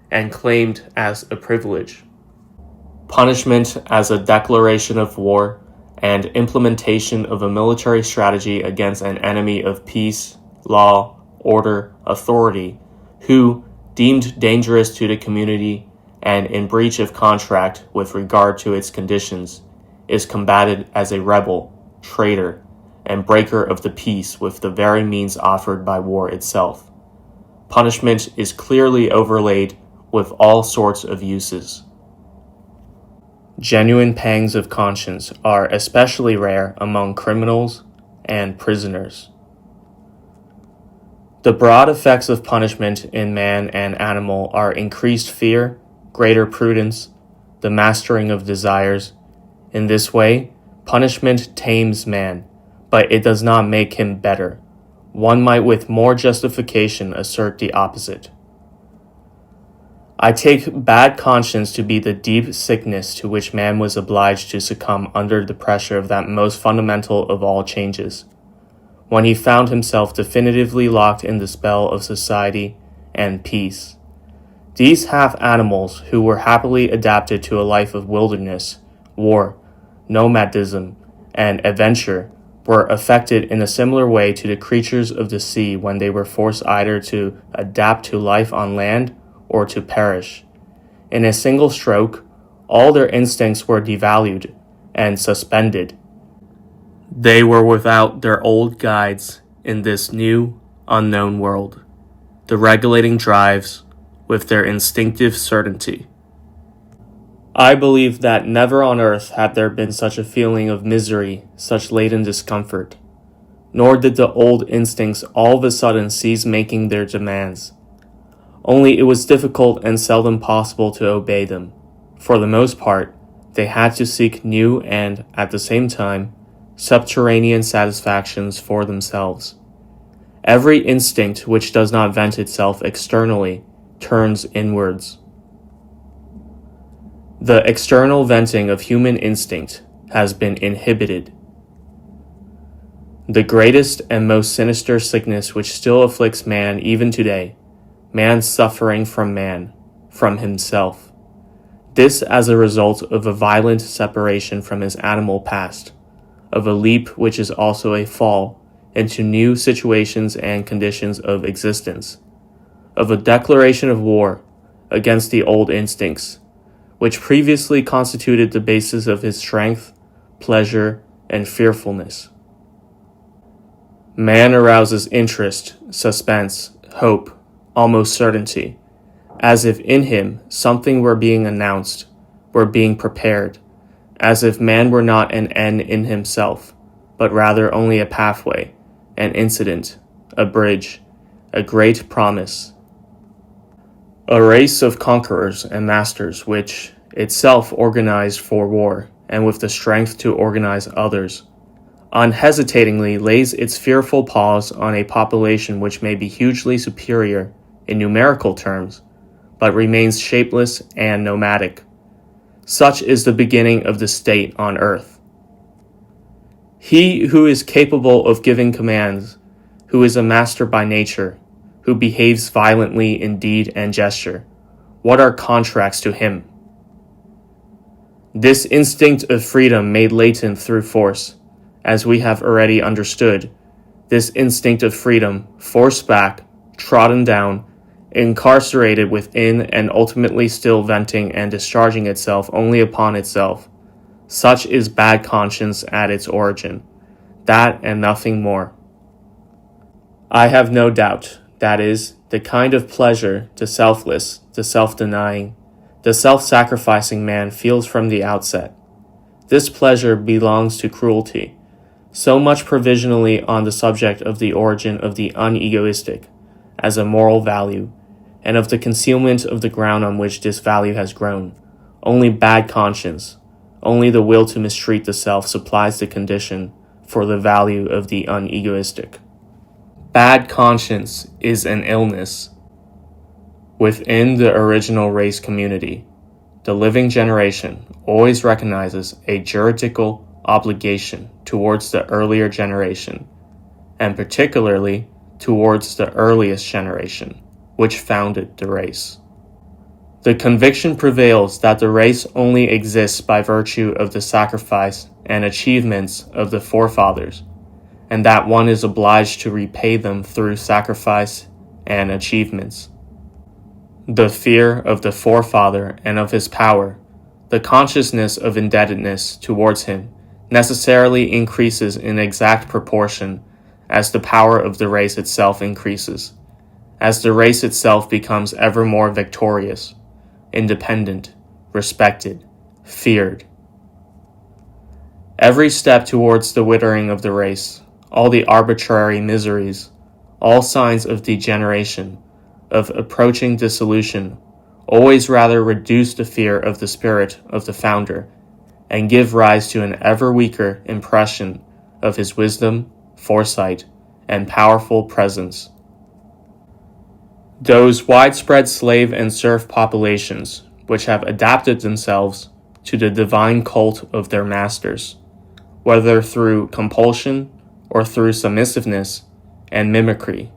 [SPEAKER 1] and claimed as a privilege. Punishment as a declaration of war and implementation of a military strategy against an enemy of peace, law, order, authority, who, deemed dangerous to the community and in breach of contract with regard to its conditions, is combated as a rebel, traitor, and breaker of the peace with the very means offered by war itself. Punishment is clearly overlaid with all sorts of uses. Genuine pangs of conscience are especially rare among criminals and prisoners. The broad effects of punishment in man and animal are increased fear, greater prudence, the mastering of desires. In this way, punishment tames man, but it does not make him better. One might with more justification assert the opposite. I take bad conscience to be the deep sickness to which man was obliged to succumb under the pressure of that most fundamental of all changes, when he found himself definitively locked in the spell of society and peace. These half-animals who were happily adapted to a life of wilderness, war, nomadism, and adventure were affected in a similar way to the creatures of the sea when they were forced either to adapt to life on land or to perish. In a single stroke, all their instincts were devalued and suspended. They were without their old guides in this new, unknown world, the regulating drives with their instinctive certainty. I believe that never on earth had there been such a feeling of misery, such latent discomfort, nor did the old instincts all of a sudden cease making their demands. Only it was difficult and seldom possible to obey them. For the most part, they had to seek new and, at the same time, subterranean satisfactions for themselves. Every instinct which does not vent itself externally turns inwards. The external venting of human instinct has been inhibited. The greatest and most sinister sickness which still afflicts man even today, man's suffering from himself. This as a result of a violent separation from his animal past, of a leap which is also a fall into new situations and conditions of existence, of a declaration of war against the old instincts, which previously constituted the basis of his strength, pleasure, and fearfulness. Man arouses interest, suspense, hope, almost certainty, as if in him something were being announced, were being prepared, as if man were not an end in himself, but rather only a pathway, an incident, a bridge, a great promise. A race of conquerors and masters which, itself organized for war and with the strength to organize others, unhesitatingly lays its fearful paws on a population which may be hugely superior in numerical terms, but remains shapeless and nomadic. Such is the beginning of the state on earth. He who is capable of giving commands, who is a master by nature, who behaves violently in deed and gesture, what are contracts to him? This instinct of freedom made latent through force, as we have already understood, this instinct of freedom forced back, trodden down, incarcerated within and ultimately still venting and discharging itself only upon itself. Such is bad conscience at its origin, that and nothing more. I have no doubt, that is, the kind of pleasure the selfless, the self-denying, the self-sacrificing man feels from the outset. This pleasure belongs to cruelty, so much provisionally on the subject of the origin of the unegoistic, as a moral value, and of the concealment of the ground on which this value has grown. Only bad conscience, only the will to mistreat the self supplies the condition for the value of the unegoistic. Bad conscience is an illness. Within the original race community, the living generation always recognizes a juridical obligation towards the earlier generation, and particularly towards the earliest generation, which founded the race. The conviction prevails that the race only exists by virtue of the sacrifice and achievements of the forefathers, and that one is obliged to repay them through sacrifice and achievements. The fear of the forefather and of his power, the consciousness of indebtedness towards him, necessarily increases in exact proportion as the power of the race itself increases, as the race itself becomes ever more victorious, independent, respected, feared. Every step towards the withering of the race, all the arbitrary miseries, all signs of degeneration, of approaching dissolution, always rather reduce the fear of the spirit of the founder, and give rise to an ever weaker impression of his wisdom, foresight, and powerful presence. Those widespread slave and serf populations, which have adapted themselves to the divine cult of their masters, whether through compulsion or through submissiveness and mimicry.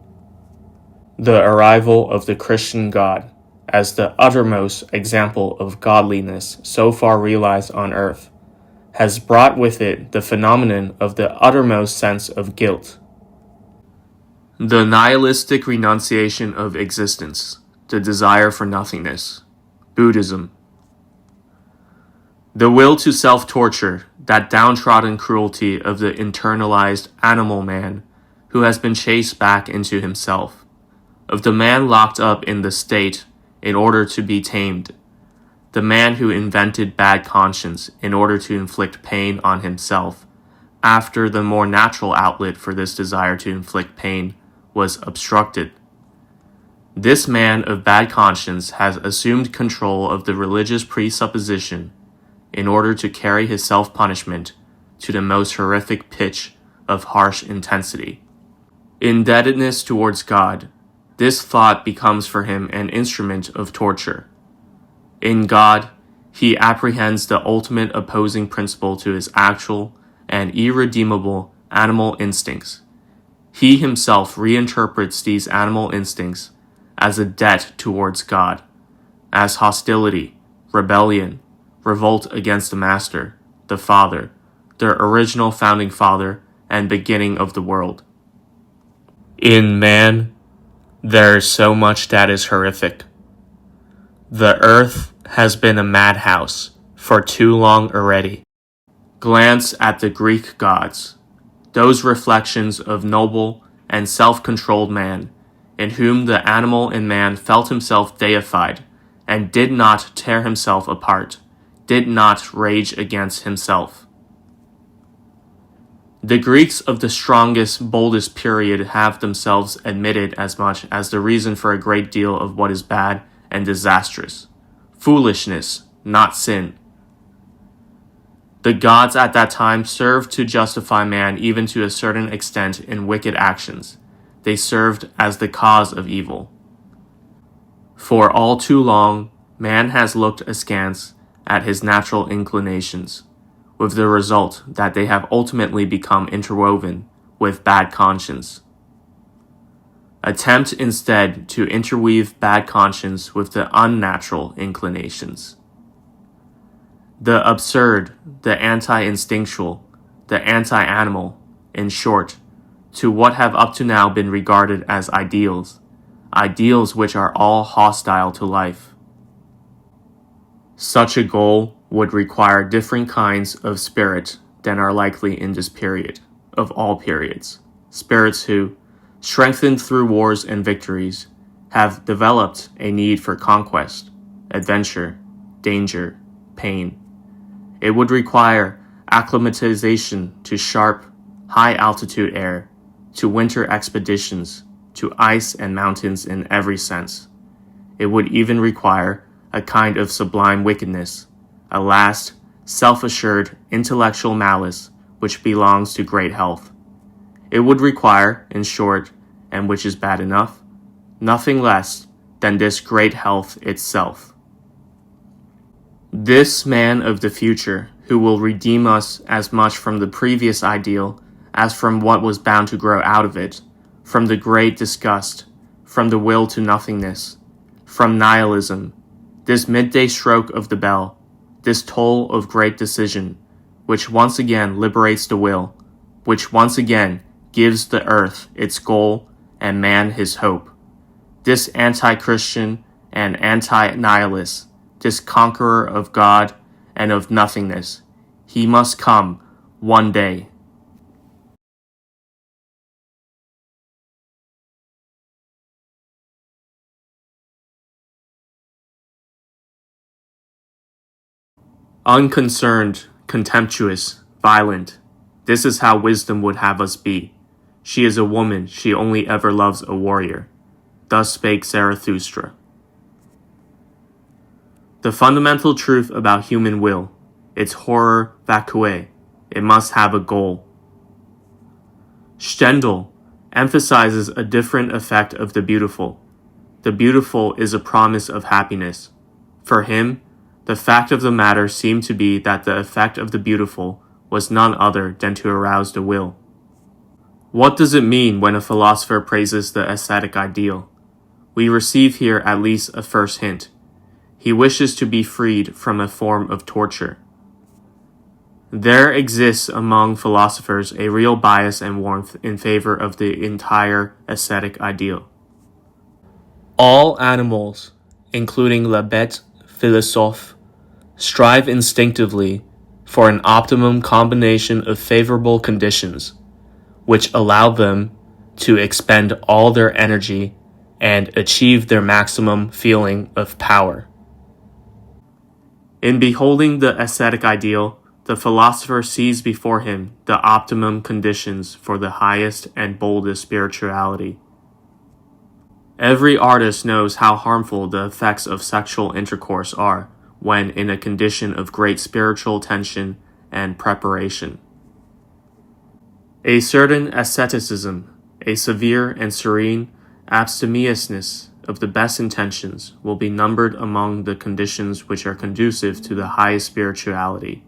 [SPEAKER 1] The arrival of the Christian God, as the uttermost example of godliness so far realized on earth, has brought with it the phenomenon of the uttermost sense of guilt. The nihilistic renunciation of existence, the desire for nothingness, Buddhism. The will to self-torture, that downtrodden cruelty of the internalized animal man who has been chased back into himself, of the man locked up in the state in order to be tamed, the man who invented bad conscience in order to inflict pain on himself, after the more natural outlet for this desire to inflict pain was obstructed. This man of bad conscience has assumed control of the religious presupposition in order to carry his self-punishment to the most horrific pitch of harsh intensity. Indebtedness towards God, this thought becomes for him an instrument of torture. In God, he apprehends the ultimate opposing principle to his actual and irredeemable animal instincts. He himself reinterprets these animal instincts as a debt towards God, as hostility, rebellion, revolt against the Master, the Father, the original founding father and beginning of the world. In man, there is so much that is horrific. The earth has been a madhouse for too long already. Glance at the Greek gods, those reflections of noble and self-controlled man, in whom the animal in man felt himself deified, and did not tear himself apart, did not rage against himself. The Greeks of the strongest, boldest period have themselves admitted as much as the reason for a great deal of what is bad and disastrous. Foolishness, not sin. The gods at that time served to justify man even to a certain extent in wicked actions. They served as the cause of evil. For all too long, man has looked askance at his natural inclinations, with the result that they have ultimately become interwoven with bad conscience. Attempt instead to interweave bad conscience with the unnatural inclinations. The absurd, the anti-instinctual, the anti-animal, in short, to what have up to now been regarded as ideals, ideals which are all hostile to life. Such a goal would require different kinds of spirit than are likely in this period, of all periods. Spirits who, strengthened through wars and victories, have developed a need for conquest, adventure, danger, pain. It would require acclimatization to sharp, high-altitude air, to winter expeditions, to ice and mountains in every sense. It would even require a kind of sublime wickedness, a last, self-assured intellectual malice which belongs to great health. It would require, in short, and which is bad enough, nothing less than this great health itself. This man of the future, who will redeem us as much from the previous ideal as from what was bound to grow out of it, from the great disgust, from the will to nothingness, from nihilism, this midday stroke of the bell, this toll of great decision, which once again liberates the will, which once again gives the earth its goal and man his hope. This anti-Christian and anti-nihilist, this conqueror of God and of nothingness, he must come one day. Unconcerned, contemptuous, violent. This is how wisdom would have us be. She is a woman, she only ever loves a warrior. Thus spake Zarathustra. The fundamental truth about human will, its horror vacue, it must have a goal. Stendhal emphasizes a different effect of the beautiful. The beautiful is a promise of happiness. For him, the fact of the matter seemed to be that the effect of the beautiful was none other than to arouse the will. What does it mean when a philosopher praises the ascetic ideal? We receive here at least a first hint. He wishes to be freed from a form of torture. There exists among philosophers a real bias and warmth in favor of the entire ascetic ideal. All animals, including la bête philosophe, strive instinctively for an optimum combination of favorable conditions, which allow them to expend all their energy and achieve their maximum feeling of power. In beholding the ascetic ideal, the philosopher sees before him the optimum conditions for the highest and boldest spirituality. Every artist knows how harmful the effects of sexual intercourse are when in a condition of great spiritual tension and preparation. A certain asceticism, a severe and serene abstemiousness of the best intentions will be numbered among the conditions which are conducive to the highest spirituality.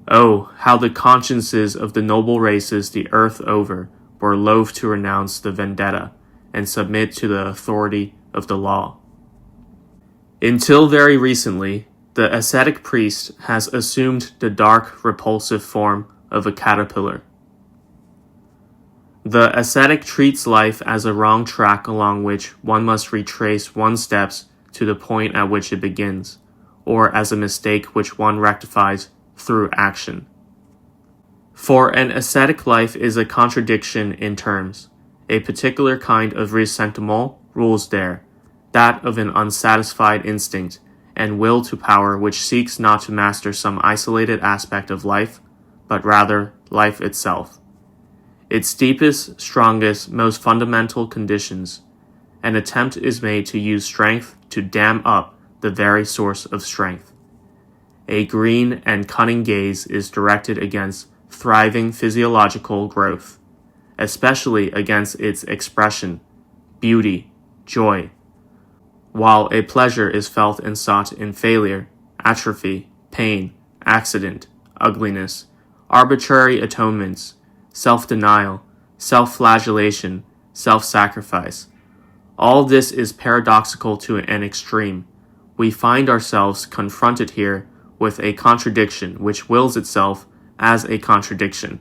[SPEAKER 1] Oh, how the consciences of the noble races the earth over were loath to renounce the vendetta and submit to the authority of the law. Until very recently, the ascetic priest has assumed the dark, repulsive form of a caterpillar. The ascetic treats life as a wrong track along which one must retrace one's steps to the point at which it begins, or as a mistake which one rectifies through action. For an ascetic life is a contradiction in terms. A particular kind of ressentiment rules there, that of an unsatisfied instinct and will to power which seeks not to master some isolated aspect of life, but rather life itself. Its deepest, strongest, most fundamental conditions. An attempt is made to use strength to dam up the very source of strength. A green and cunning gaze is directed against thriving physiological growth, especially against its expression, beauty, joy, while a pleasure is felt and sought in failure, atrophy, pain, accident, ugliness, arbitrary atonements, self-denial, self-flagellation, self-sacrifice. All this is paradoxical to an extreme. We find ourselves confronted here with a contradiction which wills itself as a contradiction,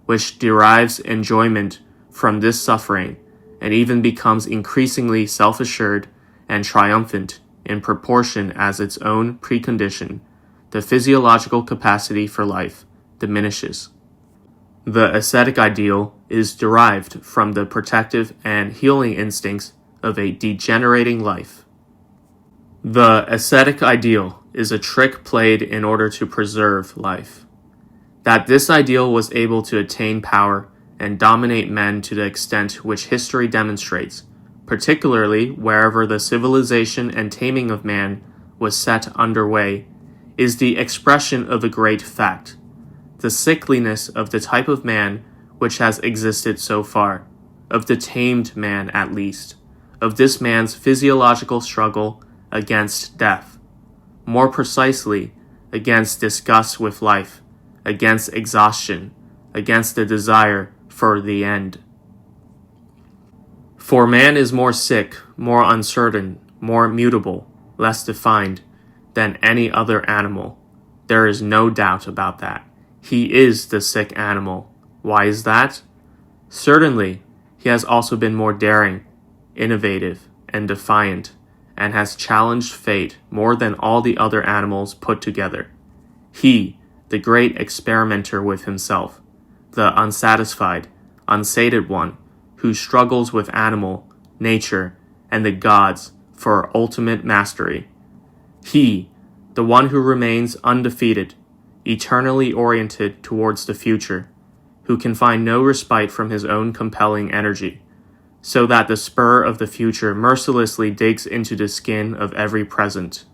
[SPEAKER 1] which derives enjoyment from this suffering, and even becomes increasingly self-assured and triumphant in proportion as its own precondition, the physiological capacity for life, diminishes. The ascetic ideal is derived from the protective and healing instincts of a degenerating life. The ascetic ideal is a trick played in order to preserve life. That this ideal was able to attain power and dominate men to the extent which history demonstrates, particularly wherever the civilization and taming of man was set underway, is the expression of a great fact, the sickliness of the type of man which has existed so far, of the tamed man at least, of this man's physiological struggle against death. More precisely, against disgust with life, against exhaustion, against the desire for the end. For man is more sick, more uncertain, more mutable, less defined than any other animal. There is no doubt about that. He is the sick animal. Why is that? Certainly, he has also been more daring, innovative, and defiant, and has challenged fate more than all the other animals put together. He, the great experimenter with himself, the unsatisfied, unsated one, who struggles with animal, nature, and the gods for ultimate mastery. He, the one who remains undefeated, eternally oriented towards the future, who can find no respite from his own compelling energy, so that the spur of the future mercilessly digs into the skin of every present.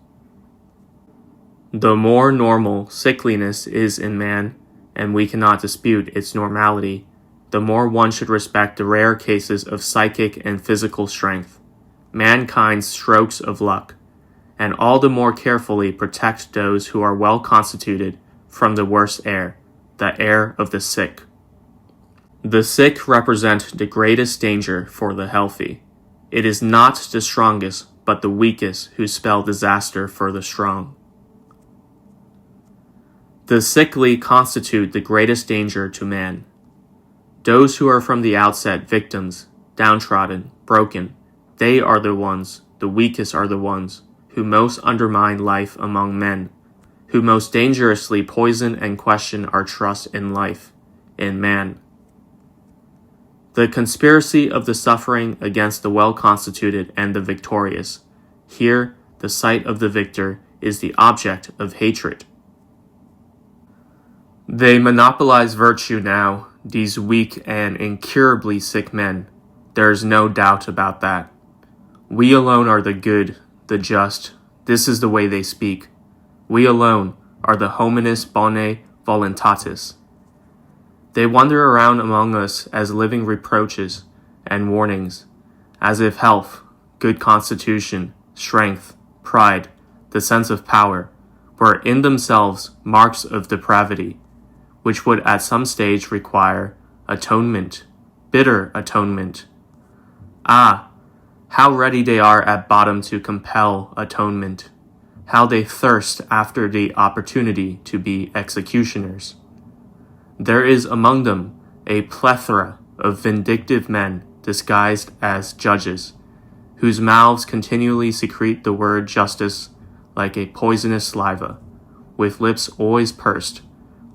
[SPEAKER 1] The more normal sickliness is in man, and we cannot dispute its normality, the more one should respect the rare cases of psychic and physical strength, mankind's strokes of luck, and all the more carefully protect those who are well constituted from the worst air, the air of the sick. The sick represent the greatest danger for the healthy. It is not the strongest, but the weakest who spell disaster for the strong. The sickly constitute the greatest danger to man. Those who are from the outset victims, downtrodden, broken, they are the ones, the weakest are the ones, who most undermine life among men, who most dangerously poison and question our trust in life, in man. The conspiracy of the suffering against the well-constituted and the victorious. Here, the sight of the victor is the object of hatred. They monopolize virtue now, these weak and incurably sick men. There is no doubt about that. We alone are the good, the just. This is the way they speak. We alone are the hominis bonae voluntatis. They wander around among us as living reproaches and warnings, as if health, good constitution, strength, pride, the sense of power, were in themselves marks of depravity, which would at some stage require atonement, bitter atonement. Ah, how ready they are at bottom to compel atonement, how they thirst after the opportunity to be executioners. There is among them a plethora of vindictive men disguised as judges, whose mouths continually secrete the word justice like a poisonous saliva, with lips always pursed,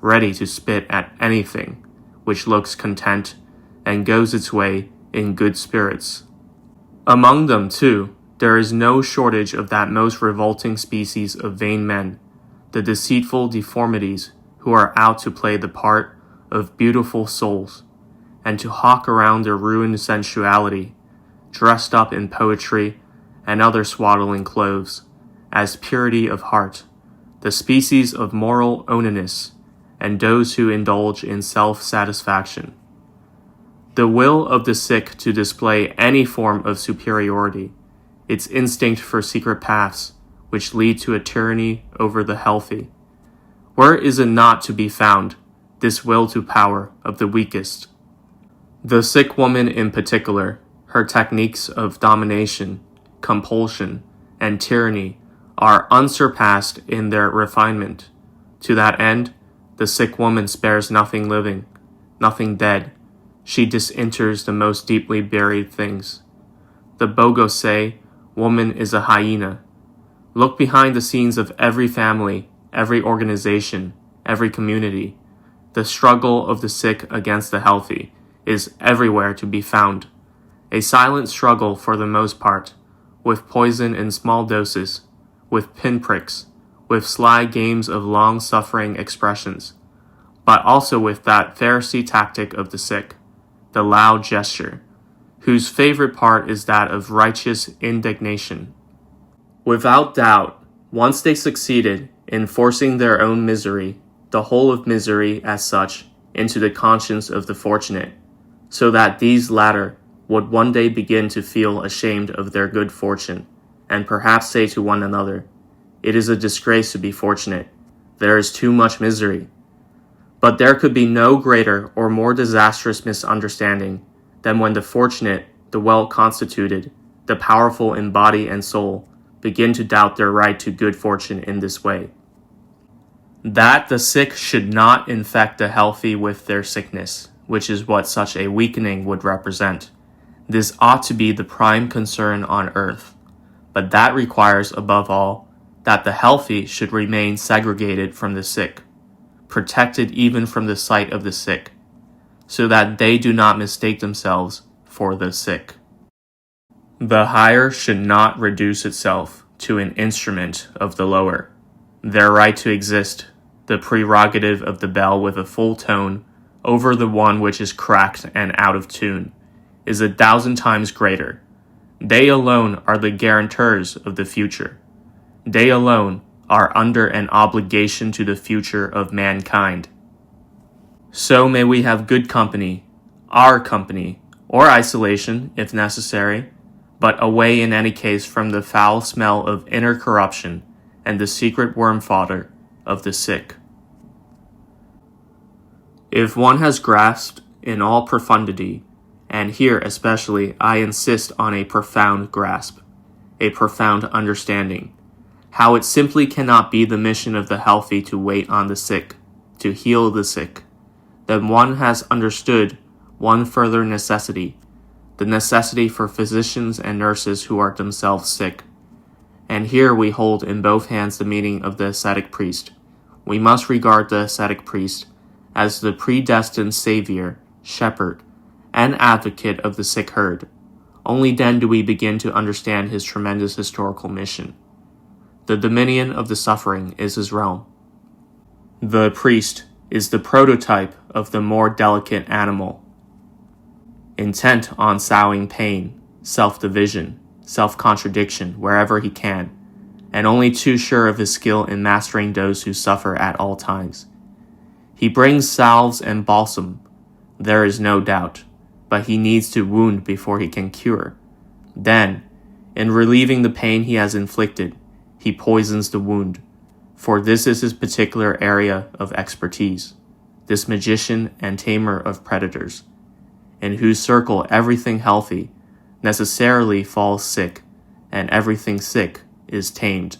[SPEAKER 1] ready to spit at anything which looks content and goes its way in good spirits. Among them, too, there is no shortage of that most revolting species of vain men, the deceitful deformities who are out to play the part of beautiful souls, and to hawk around their ruined sensuality, dressed up in poetry and other swaddling clothes, as purity of heart, the species of moral onanis, and those who indulge in self-satisfaction. The will of the sick to display any form of superiority, its instinct for secret paths which lead to a tyranny over the healthy. Where is it not to be found, this will to power of the weakest? The sick woman in particular, her techniques of domination, compulsion, and tyranny are unsurpassed in their refinement. To that end, the sick woman spares nothing living, nothing dead. She disinters the most deeply buried things. The Bogos say, woman is a hyena. Look behind the scenes of every family, every organization, every community. The struggle of the sick against the healthy is everywhere to be found. A silent struggle for the most part, with poison in small doses, with pinpricks, with sly games of long-suffering expressions, but also with that Pharisee tactic of the sick, the loud gesture, whose favorite part is that of righteous indignation. Without doubt, once they succeeded in forcing their own misery, the whole of misery as such, into the conscience of the fortunate, so that these latter would one day begin to feel ashamed of their good fortune, and perhaps say to one another, "It is a disgrace to be fortunate. there is too much misery. But there could be no greater or more disastrous misunderstanding than when the fortunate, the well-constituted, the powerful in body and soul begin to doubt their right to good fortune in this way. That the sick should not infect the healthy with their sickness, which is what such a weakening would represent. This ought to be the prime concern on earth, but that requires, above all, that the healthy should remain segregated from the sick, protected even from the sight of the sick, so that they do not mistake themselves for the sick. The higher should not reduce itself to an instrument of the lower. Their right to exist, the prerogative of the bell with a full tone over the one which is cracked and out of tune, is 1,000 times greater. They alone are the guarantors of the future. They alone are under an obligation to the future of mankind. So may we have good company, our company, or isolation, if necessary, but away in any case from the foul smell of inner corruption and the secret worm fodder of the sick. If one has grasped in all profundity, and here especially I insist on a profound grasp, a profound understanding, how it simply cannot be the mission of the healthy to wait on the sick, to heal the sick, then one has understood one further necessity, the necessity for physicians and nurses who are themselves sick. And here we hold in both hands the meaning of the ascetic priest. We must regard the ascetic priest as the predestined savior, shepherd, and advocate of the sick herd. Only then do we begin to understand his tremendous historical mission. The dominion of the suffering is his realm. The priest is the prototype of the more delicate animal, intent on sowing pain, self-division, self-contradiction wherever he can, and only too sure of his skill in mastering those who suffer at all times. He brings salves and balsam, there is no doubt, but he needs to wound before he can cure. Then, in relieving the pain he has inflicted, he poisons the wound, for this is his particular area of expertise, this magician and tamer of predators, in whose circle everything healthy necessarily falls sick, and everything sick is tamed.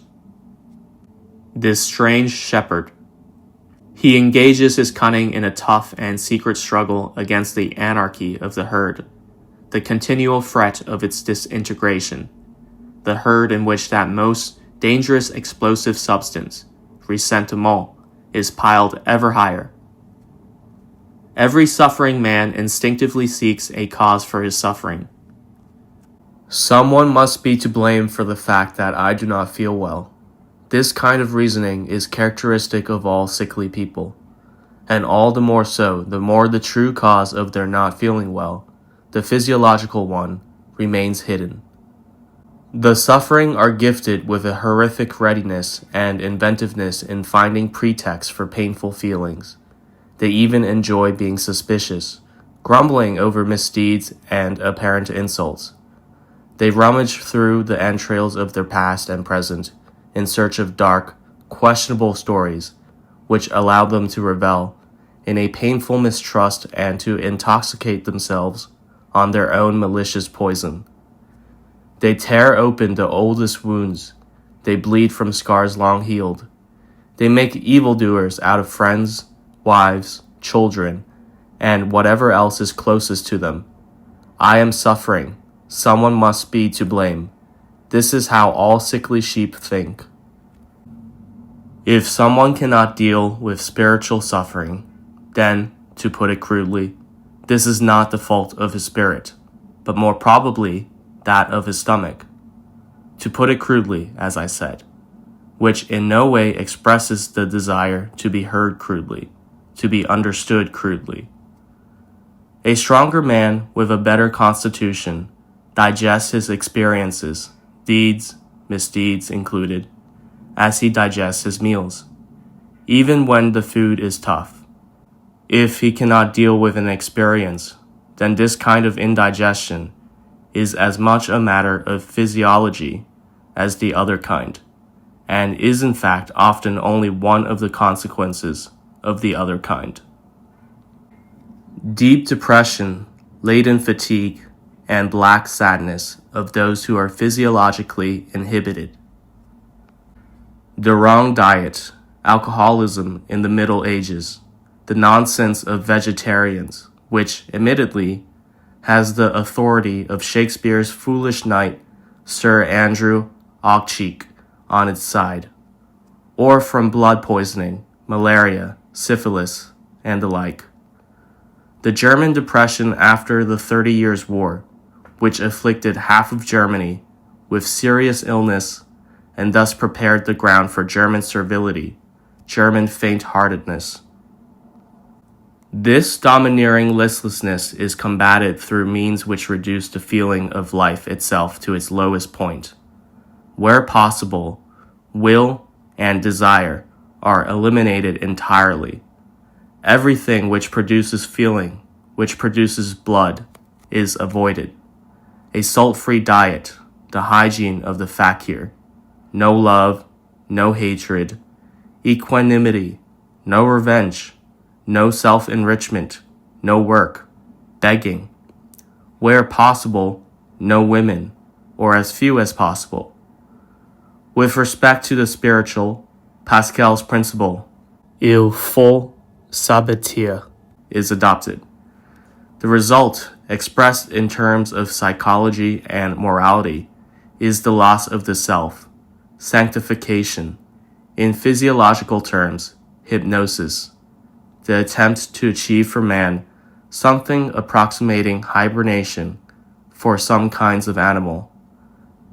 [SPEAKER 1] This strange shepherd, he engages his cunning in a tough and secret struggle against the anarchy of the herd, the continual fret of its disintegration, the herd in which that most dangerous explosive substance, ressentiment, is piled ever higher. Every suffering man instinctively seeks a cause for his suffering. Someone must be to blame for the fact that I do not feel well. This kind of reasoning is characteristic of all sickly people, and all the more so the more the true cause of their not feeling well, the physiological one, remains hidden. The suffering are gifted with a horrific readiness and inventiveness in finding pretexts for painful feelings. They even enjoy being suspicious, grumbling over misdeeds and apparent insults. They rummage through the entrails of their past and present in search of dark, questionable stories, which allow them to revel in a painful mistrust and to intoxicate themselves on their own malicious poison. They tear open the oldest wounds. They bleed from scars long healed. They make evildoers out of friends, wives, children, and whatever else is closest to them. I am suffering. Someone must be to blame. This is how all sickly sheep think. If someone cannot deal with spiritual suffering, then, to put it crudely, this is not the fault of his spirit, but more probably that of his stomach. To put it crudely, as I said, which in no way expresses the desire to be heard crudely, to be understood crudely. A stronger man with a better constitution digests his experiences, deeds, misdeeds included, as he digests his meals, even when the food is tough. If he cannot deal with an experience, then this kind of indigestion is as much a matter of physiology as the other kind. and is in fact often only one of the consequences of the other kind. Deep depression, latent fatigue, and black sadness of those who are physiologically inhibited. The wrong diet, alcoholism in the Middle Ages, the nonsense of vegetarians, which, admittedly, has the authority of Shakespeare's foolish knight, Sir Andrew Aguecheek, on its side, or from blood poisoning, malaria, syphilis, and the like. The German Depression after the 30 Years' War, which afflicted half of Germany with serious illness and thus prepared the ground for German servility, German faint-heartedness. This domineering listlessness is combated through means which reduce the feeling of life itself to its lowest point. Where possible, will and desire are eliminated entirely. Everything which produces feeling, which produces blood, is avoided. A salt-free diet, the hygiene of the fakir. No love, no hatred, equanimity, no revenge, no self-enrichment, no work, begging. Where possible, no women, or as few as possible. With respect to the spiritual, Pascal's principle, il faut s'abattre, is adopted. The result, expressed in terms of psychology and morality, is the loss of the self, sanctification, in physiological terms, hypnosis, the attempt to achieve for man something approximating hibernation for some kinds of animal,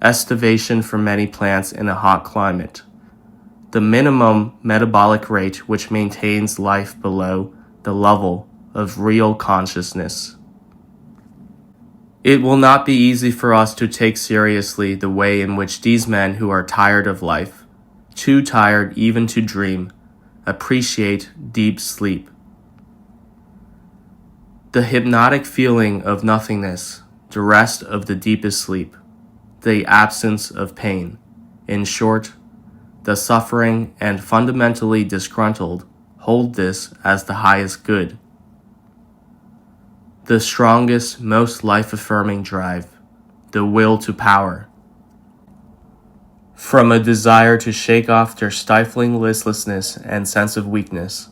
[SPEAKER 1] estivation for many plants in a hot climate, the minimum metabolic rate which maintains life below the level of real consciousness. It will not be easy for us to take seriously the way in which these men who are tired of life, too tired even to dream, appreciate deep sleep. The hypnotic feeling of nothingness, the rest of the deepest sleep, the absence of pain, in short, the suffering and fundamentally disgruntled hold this as the highest good. The strongest, most life-affirming drive, the will to power. From a desire to shake off their stifling listlessness and sense of weakness,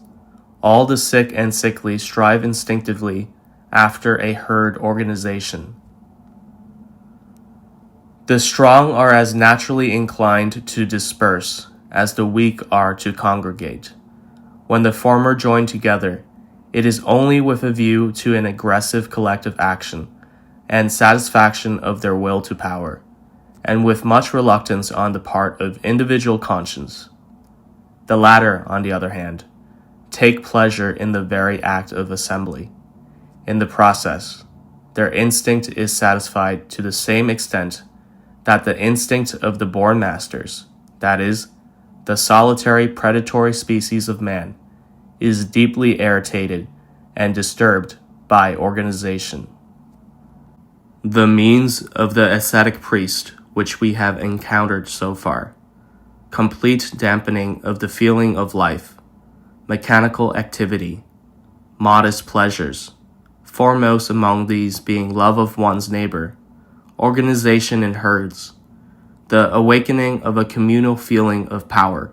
[SPEAKER 1] all the sick and sickly strive instinctively after a herd organization. The strong are as naturally inclined to disperse as the weak are to congregate. When the former join together, it is only with a view to an aggressive collective action and satisfaction of their will to power, and with much reluctance on the part of individual conscience. The latter, on the other hand, take pleasure in the very act of assembly. In the process, their instinct is satisfied to the same extent that the instinct of the born masters, that is, the solitary predatory species of man, is deeply irritated and disturbed by organization. The means of the ascetic priest which we have encountered so far, complete dampening of the feeling of life, mechanical activity, modest pleasures, foremost among these being love of one's neighbor, organization in herds, the awakening of a communal feeling of power,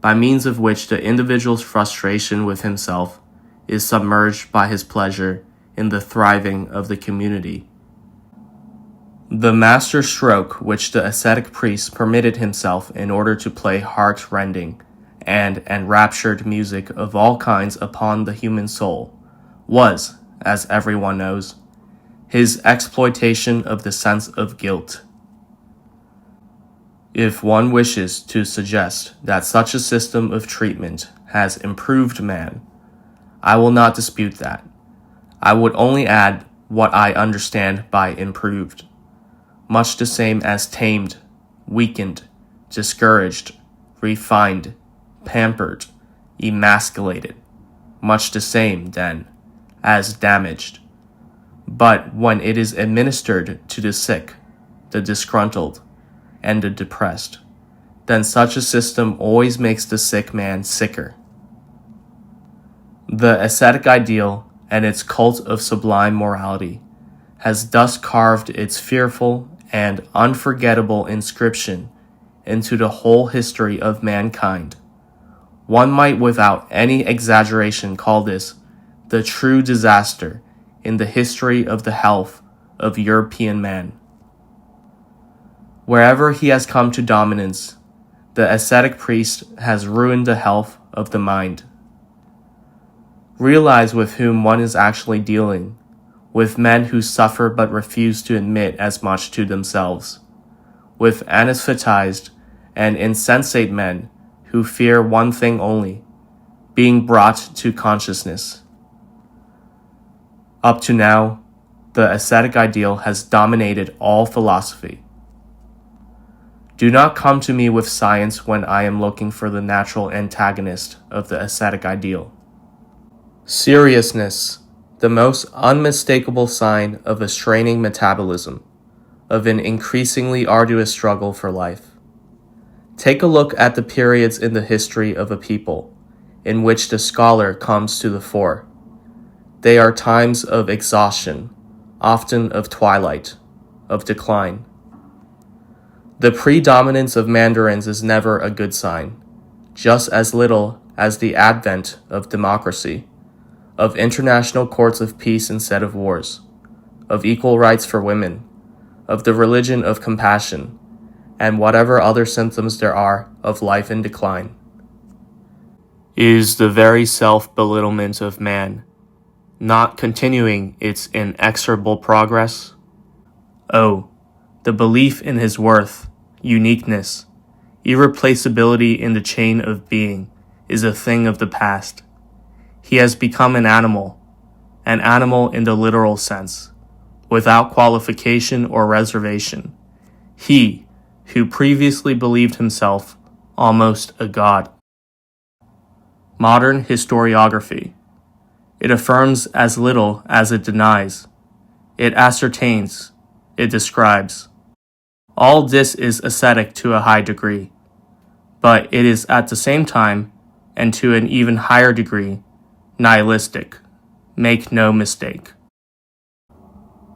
[SPEAKER 1] by means of which the individual's frustration with himself is submerged by his pleasure in the thriving of the community. The master stroke which the ascetic priest permitted himself in order to play heart-rending and enraptured music of all kinds upon the human soul was, as everyone knows, his exploitation of the sense of guilt. If one wishes to suggest that such a system of treatment has improved man, I will not dispute that. I would only add what I understand by improved, much the same as tamed, weakened, discouraged, refined, pampered, emasculated, much the same, then, as damaged. But when it is administered to the sick, the disgruntled, and the depressed, then such a system always makes the sick man sicker. The ascetic ideal and its cult of sublime morality has thus carved its fearful and unforgettable inscription into the whole history of mankind. One might without any exaggeration call this the true disaster in the history of the health of European man. Wherever he has come to dominance, the ascetic priest has ruined the health of the mind. Realize with whom one is actually dealing, with men who suffer but refuse to admit as much to themselves, with anesthetized and insensate men who fear one thing only, being brought to consciousness. Up to now, the ascetic ideal has dominated all philosophy. Do not come to me with science when I am looking for the natural antagonist of the ascetic ideal. Seriousness, the most unmistakable sign of a straining metabolism, of an increasingly arduous struggle for life. Take a look at the periods in the history of a people in which the scholar comes to the fore. They are times of exhaustion, often of twilight, of decline. The predominance of mandarins is never a good sign, just as little as the advent of democracy, of international courts of peace instead of wars, of equal rights for women, of the religion of compassion, and whatever other symptoms there are of life in decline. Is the very self-belittlement of man not continuing its inexorable progress? Oh, the belief in his worth, uniqueness, irreplaceability in the chain of being is a thing of the past. He has become an animal in the literal sense, without qualification or reservation. He, who previously believed himself almost a god. Modern historiography. It affirms as little as it denies. It ascertains. It describes. All this is ascetic to a high degree, but it is at the same time, and to an even higher degree, nihilistic. Make no mistake.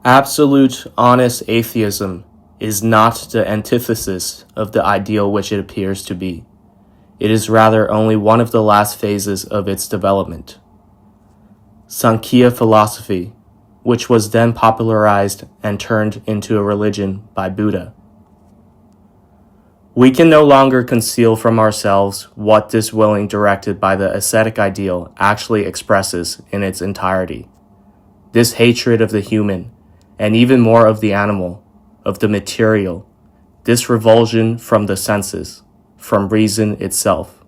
[SPEAKER 1] Absolute, honest atheism is not the antithesis of the ideal which it appears to be. It is rather only one of the last phases of its development. Sankhya philosophy, which was then popularized and turned into a religion by Buddha. We can no longer conceal from ourselves what this willing directed by the ascetic ideal actually expresses in its entirety. This hatred of the human, and even more of the animal, of the material, this revulsion from the senses, from reason itself,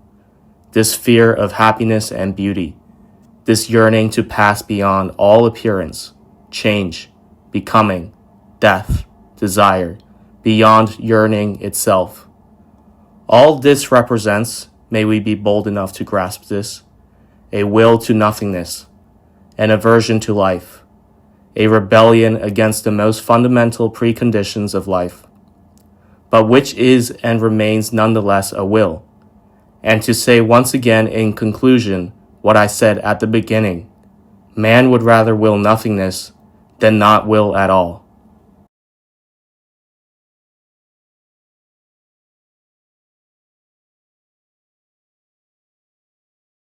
[SPEAKER 1] this fear of happiness and beauty, this yearning to pass beyond all appearance, change, becoming, death, desire, beyond yearning itself. All this represents, may we be bold enough to grasp this, a will to nothingness, an aversion to life, a rebellion against the most fundamental preconditions of life, but which is and remains nonetheless a will. And to say once again in conclusion what I said at the beginning, man would rather will nothingness than not will at all.